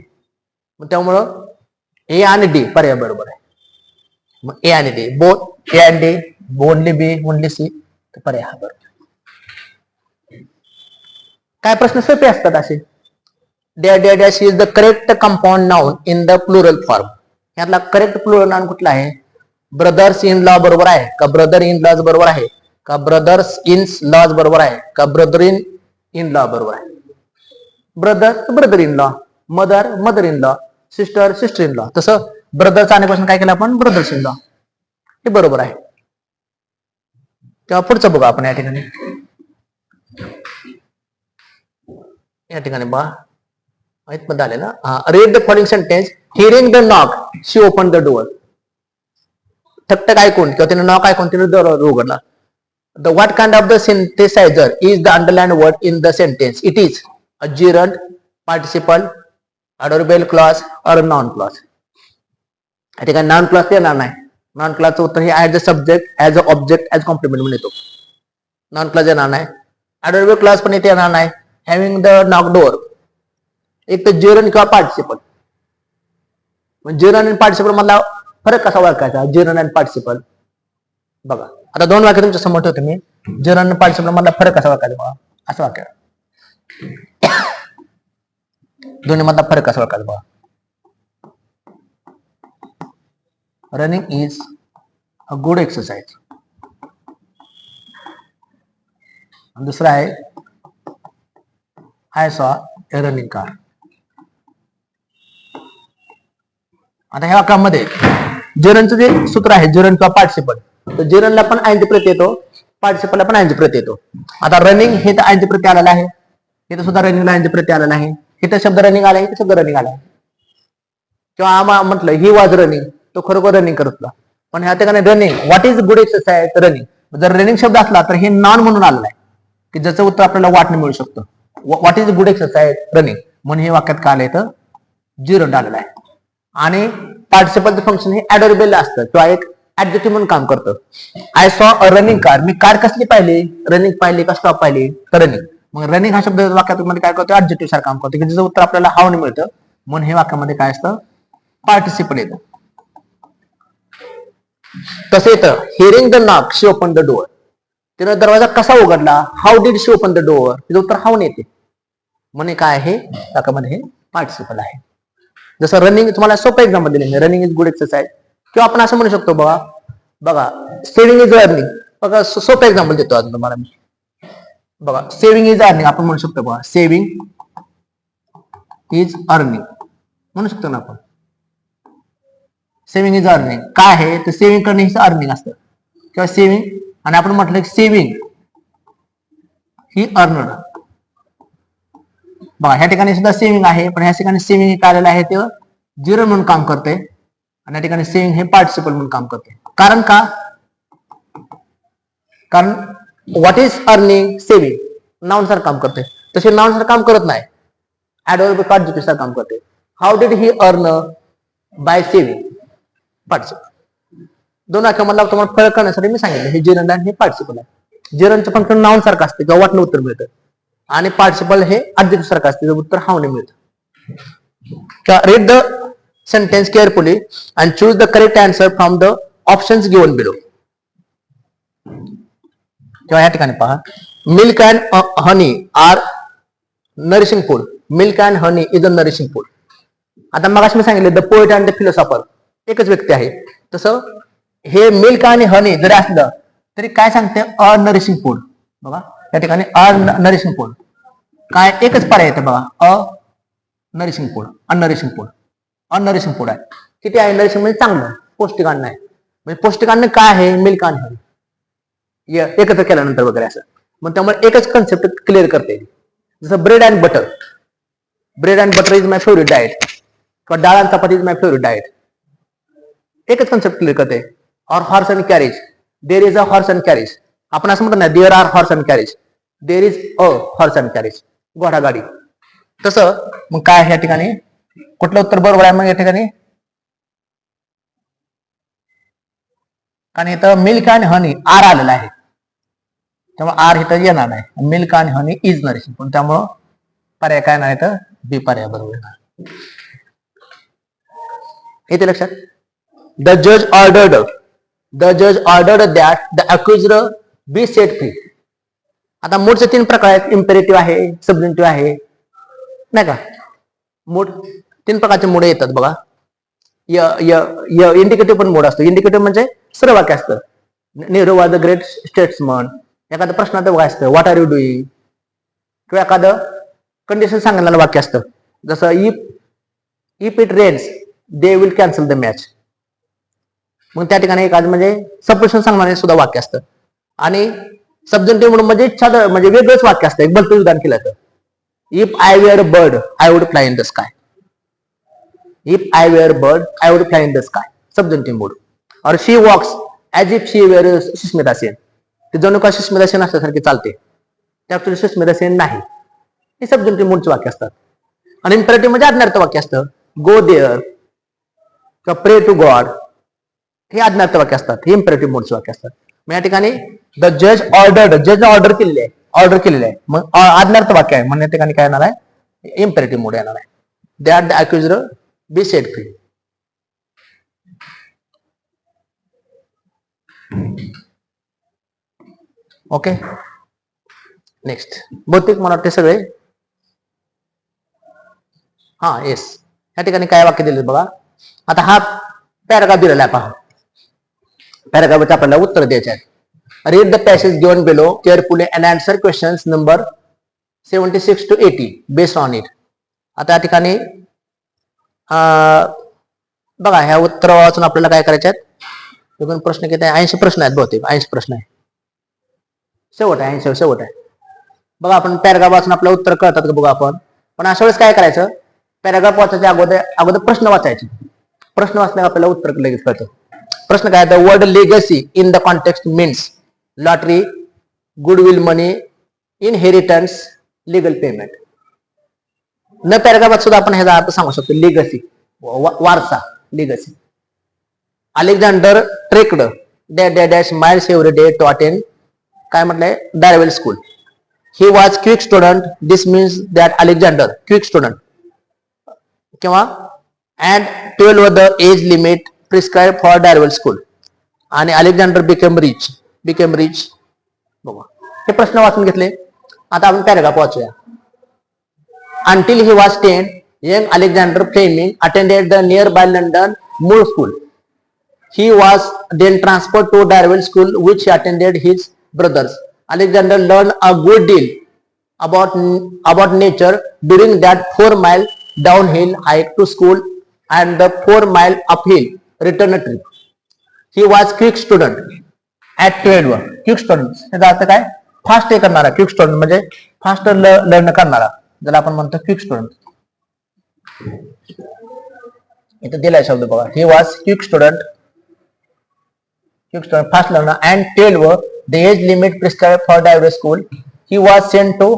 मग त्यामुळं ए आणि डी पर्याय बरोबर आहे. मग ए आणि डी, बोथ ए आणि डी, ओनली बी ओनली सी, पर्याय हा बरोबर. काय प्रश्न सोपे असतात असे. Dash is the correct compound noun in the plural form. यातला करेक्ट प्लुरल नाउन कुठला आहे? ब्रदर्स इन लॉ बरोबर आहे का? ब्रदर इन लॉज बरोबर आहे का? ब्रदर्स इन लॉज बरोबर आहे का? ब्रदर इन लॉ बरोबर आहे? Brother in law, mother in law, sister in law. तसं ब्रदरचा अनेकपासून काय केलं आपण? ब्रदर्स इन लॉ, हे बरोबर आहे. तेव्हा पुढचं बघू आपण. या ठिकाणी बघा मध्ये आले ना. Read the following sentence. Hearing the knock she open the door. ठकठक ऐकून किंवा तिने नॉक ऐकून तिने डोअर उघडला. The what kind of the synthesizer is the underlined word in the sentence? It is a gerund, participle, adverbial clause or a noun clause. या ठिकाणी नाउन क्लॉज येणार नाही. नॉन क्लॉजचं उत्तर हे as a subject, as a object, as complement म्हणून येतो. नॉन क्लॉज येणार नाही. ऍडवर्बियल क्लॉज पण इथे येणार नाही. हॅव्हिंग द नॉक डोअर, एक तर जेरन किंवा पार्टिसिपल. जेरन आणि पार्टिसिपल मधला फरक कसा ओळखायचा? जेरन आणि पार्टिसिपल बघा. आता दोन वाक्य तुमच्या समोर ठेवतो मी. जेरन आणि पार्टिसिपल मधला फरक कसा ओळखायचा बघा. असं वाक्य दोन्ही मधला फरक कसा ओळखायचा बघा. Running is a good exercise. दुसरा आहे I saw a running car. आता ह्या वाक्यामध्ये जेरनचं जे सूत्र आहे, जेरन किंवा पार्टिसिपल, तर जेरनला पण आयनची प्रत्यय येतो, पार्टिसिपलला पण आयनची प्रत्यय येतो. आता रनिंग हे तर आयनची प्रत्यय आलेला आहे, इथं सुद्धा रनिंगला आयनची प्रत्यय आलेला आहे. इथं शब्द रनिंग आला, इथं शब्द रनिंग आला. किंवा आम्हाला म्हटलं ही वॉज रनिंग, तो खरोखर रनिंग करत होता. पण ह्या ठिकाणी running, what is good exercise? Running. जर रनिंग शब्द असला तर हे नॉन म्हणून आलेला आहे, की ज्याचं उत्तर आपल्याला वाटणं मिळू शकतं. What is good exercise? Running. म्हणून हे वाक्यात काय आलंय तर जिरंड आलेलं आहे. आणि पार्टिसिपलचं फंक्शन हे ऍडवर्बियल असतं किंवा एक ऍडजेक्टिव्ह म्हणून काम करतं. I saw a running car. Me car कसली पाहिली? रनिंग पाहिली का स्टॉप पाहिली? तर रनिंग. मग रनिंग हा शब्द वाक्यामध्ये काय करतो? ऍडजेक्टिव्ह सारखं काम करतो, की ज्याचं उत्तर आपल्याला हावने मिळतं. म्हणून हे वाक्यामध्ये काय असतं? पार्टिसिपल येतं. तसे येतं hearing the knock she open the door. तिनं दरवाजा कसा उघडला? How did she open the door? तिचं उत्तर हाऊन येते. म्हणजे काय आहे? वाक्यामध्ये हे पार्टिसिपल आहे. जसं रनिंग, तुम्हाला सोपं एक्झाम्पल दिले, रनिंग इज गुड एक्सरसाइज. किंवा आपण असं म्हणू शकतो बघा सेव्हिंग इज अर्निंग. बघा सोपं एक्झाम्पल देतो आज तुम्हाला मी. बघा सेव्हिंग इज अर्निंग आपण म्हणू शकतो. बघा सेव्हिंग इज अर्निंग म्हणू शकतो ना आपण. सेव्हिंग इज अर्निंग काय आहे? तर सेव्हिंग करणे हे अर्निंग असतं किंवा सेव्हिंग. आणि आपण म्हटलं की सेव्हिंग ही अर्नड. बघा ह्या ठिकाणी सुद्धा सेव्हिंग आहे, पण ह्या ठिकाणी सेव्हिंग हे काय आलेलं आहे ते जिरं म्हणून काम करते, आणि या ठिकाणी सेव्हिंग हे पार्टिसिपल म्हणून काम करते. कारण का? कारण what is earning? Saving noun सारखं काम करते, तसे नाउन सारखं काम करत नाही, ऍडवर्ब ऍडजेक्टिव्ह सारखं काम करते. How did he earn? By saving. Participle. दोन वाक्यामधला तुम्हाला फरक करण्यासाठी मी सांगितलं हे जिरंड आणि हे पार्टिसिपल आहे. जिरंडचं फंक्शन नाउन सारखं असते किंवा वाटणं उत्तर मिळतं, आणि पार्टिसिपल हे ऍडजेक्टिव्ह सारखं असते, उत्तर हावने मिळतं. Read the sentence carefully and choose the correct answer from the options given below. किंवा या ठिकाणी पहा, milk and honey are nourishing food. Milk and honey is a nourishing food. आता मग मी सांगितलं the poet and the philosopher एकच व्यक्ती आहे. तसं हे मिल्क आणि हनी जरी असलं तरी काय सांगते? अ नरिशिंग फूड. बघा या ठिकाणी अ नरिशिंग फूड काय एकच पर्याय येते बघा. अ नरिशिंग फूड, अननरिशिंग फूड. अननरिशिंग फूड आहे. किती आहे? नरिशिंग म्हणजे चांगलं, पौष्टिक अन्न आहे. म्हणजे पौष्टिक अन्न काय आहे? मिल्क आणि हनी एकत्र केल्यानंतर वगैरे असं. मग त्यामुळे एकच कन्सेप्ट क्लिअर करते. जसं bread and butter. Bread and butter is my favourite diet किंवा डाळ आणि चपाती इज माय फेवरेट डाएट. एकच कन्सेप्ट क्लिअर करते. और horse and carriage, there is a horse and carriage. आपण असं म्हणतो ना, there are horse and carriage, there is a horse and carriage, घोडा गाडी. तसं मग काय या ठिकाणी कुठलं उत्तर बरोबर आहे मग या ठिकाणी? कारण इथं मिल्क आणि हनी आर आलेला आहे, त्यामुळे आर इथं येणार नाही. मिल्क आणि हनी इज नरिशिंग, पण त्यामुळं पर्याय काय नाही तर बी पर्याय बरोबर येणार. येते लक्षात? द जज ordered that the accused be set free. आता मूडचे 3 प्रकार आहेत, इम्पेरेटिव्ह आहे, सबजंक्टिव्ह आहे, नाही का? मूड 3 प्रकारचे मूड येतात बघा. इंडिकेटिव्ह पण मूड असतो. इंडिकेटिव्ह म्हणजे सरळ वाक्य असतं. Nehru was the great statesman. एखादं प्रश्नाचं वाक्य असतं, व्हॉट आर यू डुईंग, किंवा एखादं कंडिशन सांगणारं वाक्य असतं, जसं if it rains they will cancel the match. मग त्या ठिकाणी एखादं म्हणजे सपोजिशन सांगणारे सुद्धा वाक्य असतं. आणि सबजंक्टिव्ह मूड म्हणजे म्हणजे वेगळंच वाक्य असतं, एक भलतं उदाहरण केलं तर, if I were a bird I would fly in the sky. If I were bird I would fly in the sky, subjunctive mood. और she walks as if she were Sushmita Sen. ते जणू का सुष्मिता सेन असल्यासारखे चालते, त्या ऍक्च्युअली सुष्मिता सेन नाही. हे सबजंक्टिव्ह मूडचे वाक्य असतात. आणि इम्पेरेटिव्ह म्हणजे आज्ञार्थ वाक्य असतं, गो देअर किंवा प्रे टू गॉड, हे आज्ञार्थ वाक्य असतात. हे इम्पेरेटिव्ह मूडचे वाक्य असतात. मग या ठिकाणी द जज ऑर्डर्ड, जजने ऑर्डर केलेली आहे, मग आज्ञार्थ वाक्य आहे, म्हणून या ठिकाणी काय येणार आहे? इम्पेरेटिव्ह मूड येणार आहे. That the accused be set free. Okay, next बहुतेक मला वाटते सगळे. हा येस, या ठिकाणी काय वाक्य दिले बघा. आता हा पॅराग्राफ दिलेला आहे पहा. पॅराग्राफचे आपल्याला उत्तर द्यायचे आहेत. Read the passage given below carefully and answer questions number 76 to 80 based on it. आता या ठिकाणी बघा, ह्या उत्तर वाचून आपल्याला काय करायचे आहेत? एकूण प्रश्न किती आहे? 80 प्रश्न आहेत बहुतेक, 80 प्रश्न आहे. शेवट आहे, 80 शेवट आहे. बघा, आपण पॅराग्राफ वाचून आपलं उत्तर कळतात का बघा आपण. पण अशा वेळेस काय करायचं? पॅराग्राफ वाचायच्या अगोदर प्रश्न वाचायचे. प्रश्न वाचल्यावर आपल्याला उत्तर लगेच कळतं. प्रश्न काय? The word legacy in the context means lottery, goodwill money, inheritance, legal payment. न पॅराग्राफात सुद्धा आपण ह्याचा अर्थ सांगू शकतो. लेगसी, वारसा, legacy. Alexander trekked dash miles every day to attend, काय म्हटलंय? डायवेल school. He was quick student, this means that Alexander quick student. किंवा and 12 the age limit prescribe for डायवेल school. आणि अलेक्झांडर बिकेम रिच. बघा, हे प्रश्न वाचून घेतले. आता आपण पॅराग्राफ वाचूया. Until he was 10, young Alexander Fleming attended the nearby London Moor School. He was then transferred to Darwell School, which he attended his brothers. Alexander learned a good deal about nature during that 4-mile downhill hike to school and the 4-mile uphill return trip. He was quick student at 12. Quick student याचा अर्थ काय? फास्ट हे करणारा. क्विक स्टुडंट म्हणजे फास्ट लर्न करणारा, ज्याला आपण म्हणतो क्विक स्टुडंट. इथं दिलाय शब्द बघा. He was quick student, fast learner, and 12 the age limit prescribe for डायवेल school. He was sent to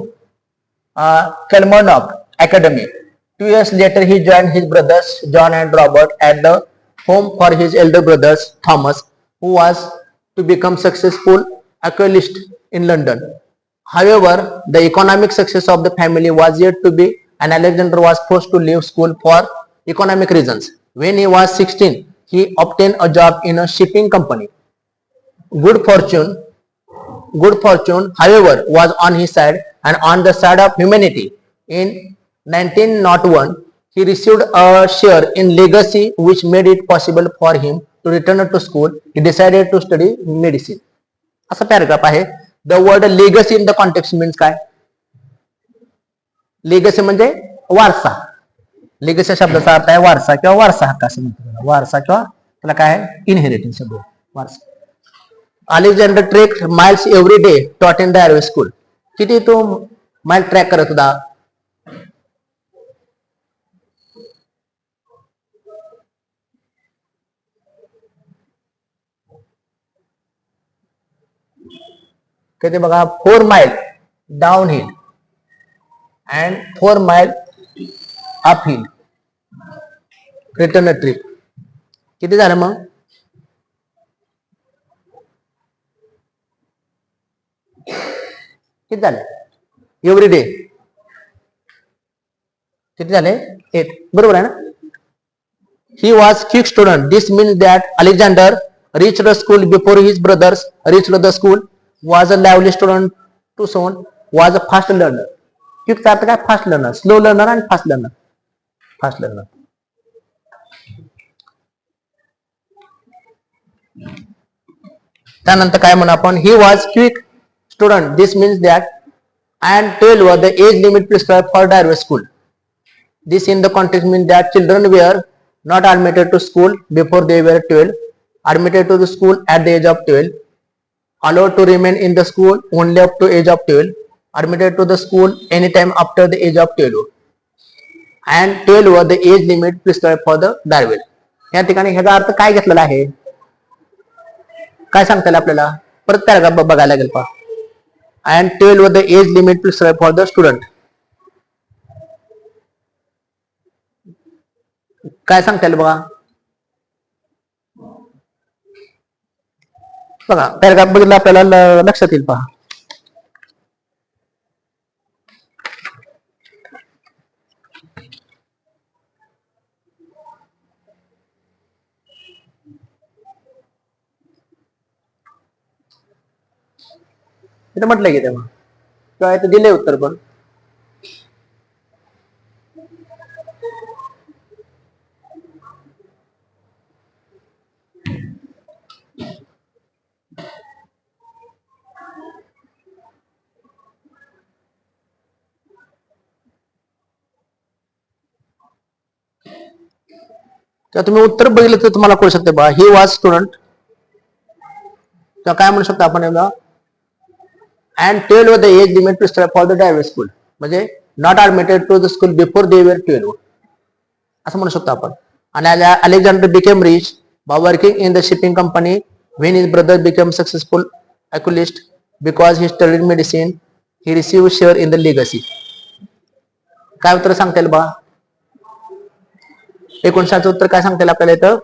Kilmarnock Academy. 2 years later he joined his brothers John and Robert at the home for his elder brothers Thomas, who was to become successful occultist in London. However, the economic success of the family was yet to be, and Alexander was forced to leave school for economic reasons. When he was 16, he obtained a job in a shipping company. Good fortune, however, was on his side and on the side of humanity. In 1901, he received a share in legacy which made it possible for him to return to school. He decided to study medicine. असा पॅराग्राफ आहे. The word legacy in the context means काय? लेगसी म्हणजे वारसा. लेगसी शब्दाचा अर्थ आहे वारसा किंवा वारसा हक्क असं म्हणतात. वारसा किंवा त्याला काय आहे? इनहेरिटन्स शब्द, वारसा. Alexander trek miles every day to attend Darvel school. किती तो माइल ट्रॅक करत होता? किती बघा 4 माइल डाऊन हिल अँड 4 माइल अप हिल रिटर्न ट्रिप. किती झालं मग? किती झाले एव्हरी डे? किती झाले? 8. बरोबर आहे ना? He was quick student. This means that Alexander reached the school before his brothers reached the school. Was a lively student to son. Was a fast learner. Quick चा अर्थ काय? Fast learner. स्लो लर्नर आणि फास्ट लर्नर. Fast learner. त्यानंतर काय म्हणू आपण? He was quick student. This means that and 12 was the age limit prescribed for direct school. This in the context means that children were not admitted to school before they were 12, admitted to the school at the age of 12, allowed to remain in the school only up to age of 12, admitted to the school anytime after the age of 12, and 12 was the age limit prescribed for the Darwin. या ठिकाणी ह्याचा अर्थ काय घेतलेला आहे? काय सांगता येईल आपल्याला? परत पॅराग्राफ बघायला लागेल पहा. And 12 was the age limit prescribed for the student. काय सांगता येईल बघा? बघा पॅराग्राफ बघितला आपल्याला लक्षात येईल पहा. इथं म्हटलंय की तेव्हा किंवा इथं दिले उत्तर पण. तर तुम्ही उत्तर बघितलं तर तुम्हाला कळू शकते बा. ही वॉज स्टुडंट काय म्हणू शकतो आपण याला? And 12 was the age limit prescribed for the private school. म्हणजे not admitted to the school before they were 12 असं म्हणू शकतो आपण. आणि Alexander became rich by working in the shipping company when his brother became successful alcoholist because he studied medicine. He received share in the legacy. काय उत्तर सांगता येईल बा? 59 उत्तर काय सांगता येईल आपल्याला इथं?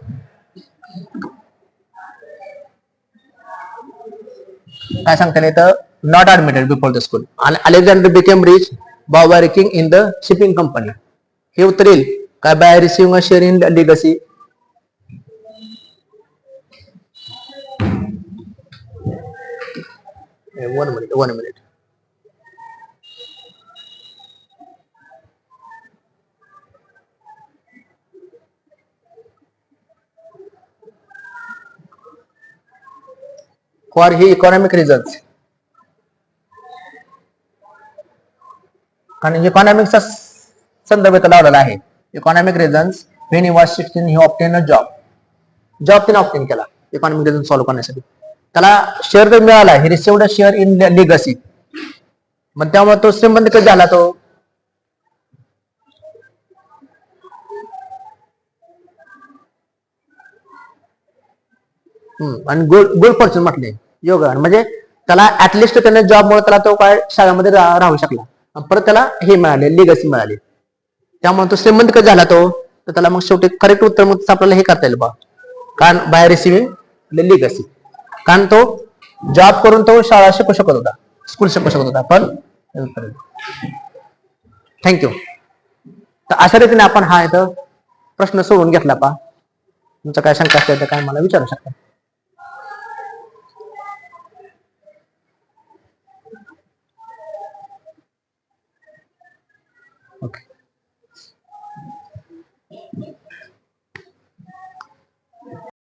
काय सांगता येईल इथं? Not admitted before the school. आणि Alexander became rich by working in the shipping company. हे उत्तर येईल काय? By receiving a share in legacy. One minute. For he economic reasons. कारण इकॉनॉमिक्सचा संदर्भ इथं लावलेला आहे. Economic reasons when he was 16 he obtain a job. Job तिने ऑब्टेन केला इकॉनॉमिक रिझन सॉल्व्ह करण्यासाठी. त्याला शेअर जर मिळाला, हे रिसिव्ड शेअर इन लिगसी, मग त्यामुळे तो श्रीमंत कधी झाला तो? आणि गुड फॉर्च्यून म्हटले योगा. म्हणजे त्याला ऍटलिस्ट त्याने जॉबमुळे त्याला तो काय शाळेमध्ये राहू शकला. परत त्याला हे मिळाले, लिगसी मिळाली. त्यामुळे तो श्रीमंत कधी झाला तो? तर त्याला मग शेवटी करेक्ट उत्तर मग आपल्याला हे करता येईल बा. कारण बाय रिसिव्हिंग लिगसी. कारण तो जॉब करून तो शाळा शिकू शकत होता, स्कूल शिकू शकत होता. पण थँक्यू. तर अशा रीतीने आपण हा इथं प्रश्न सोडून घेतला पा. तुमचं काय शंका असल्या तर काय मला विचारू शकता. ओके.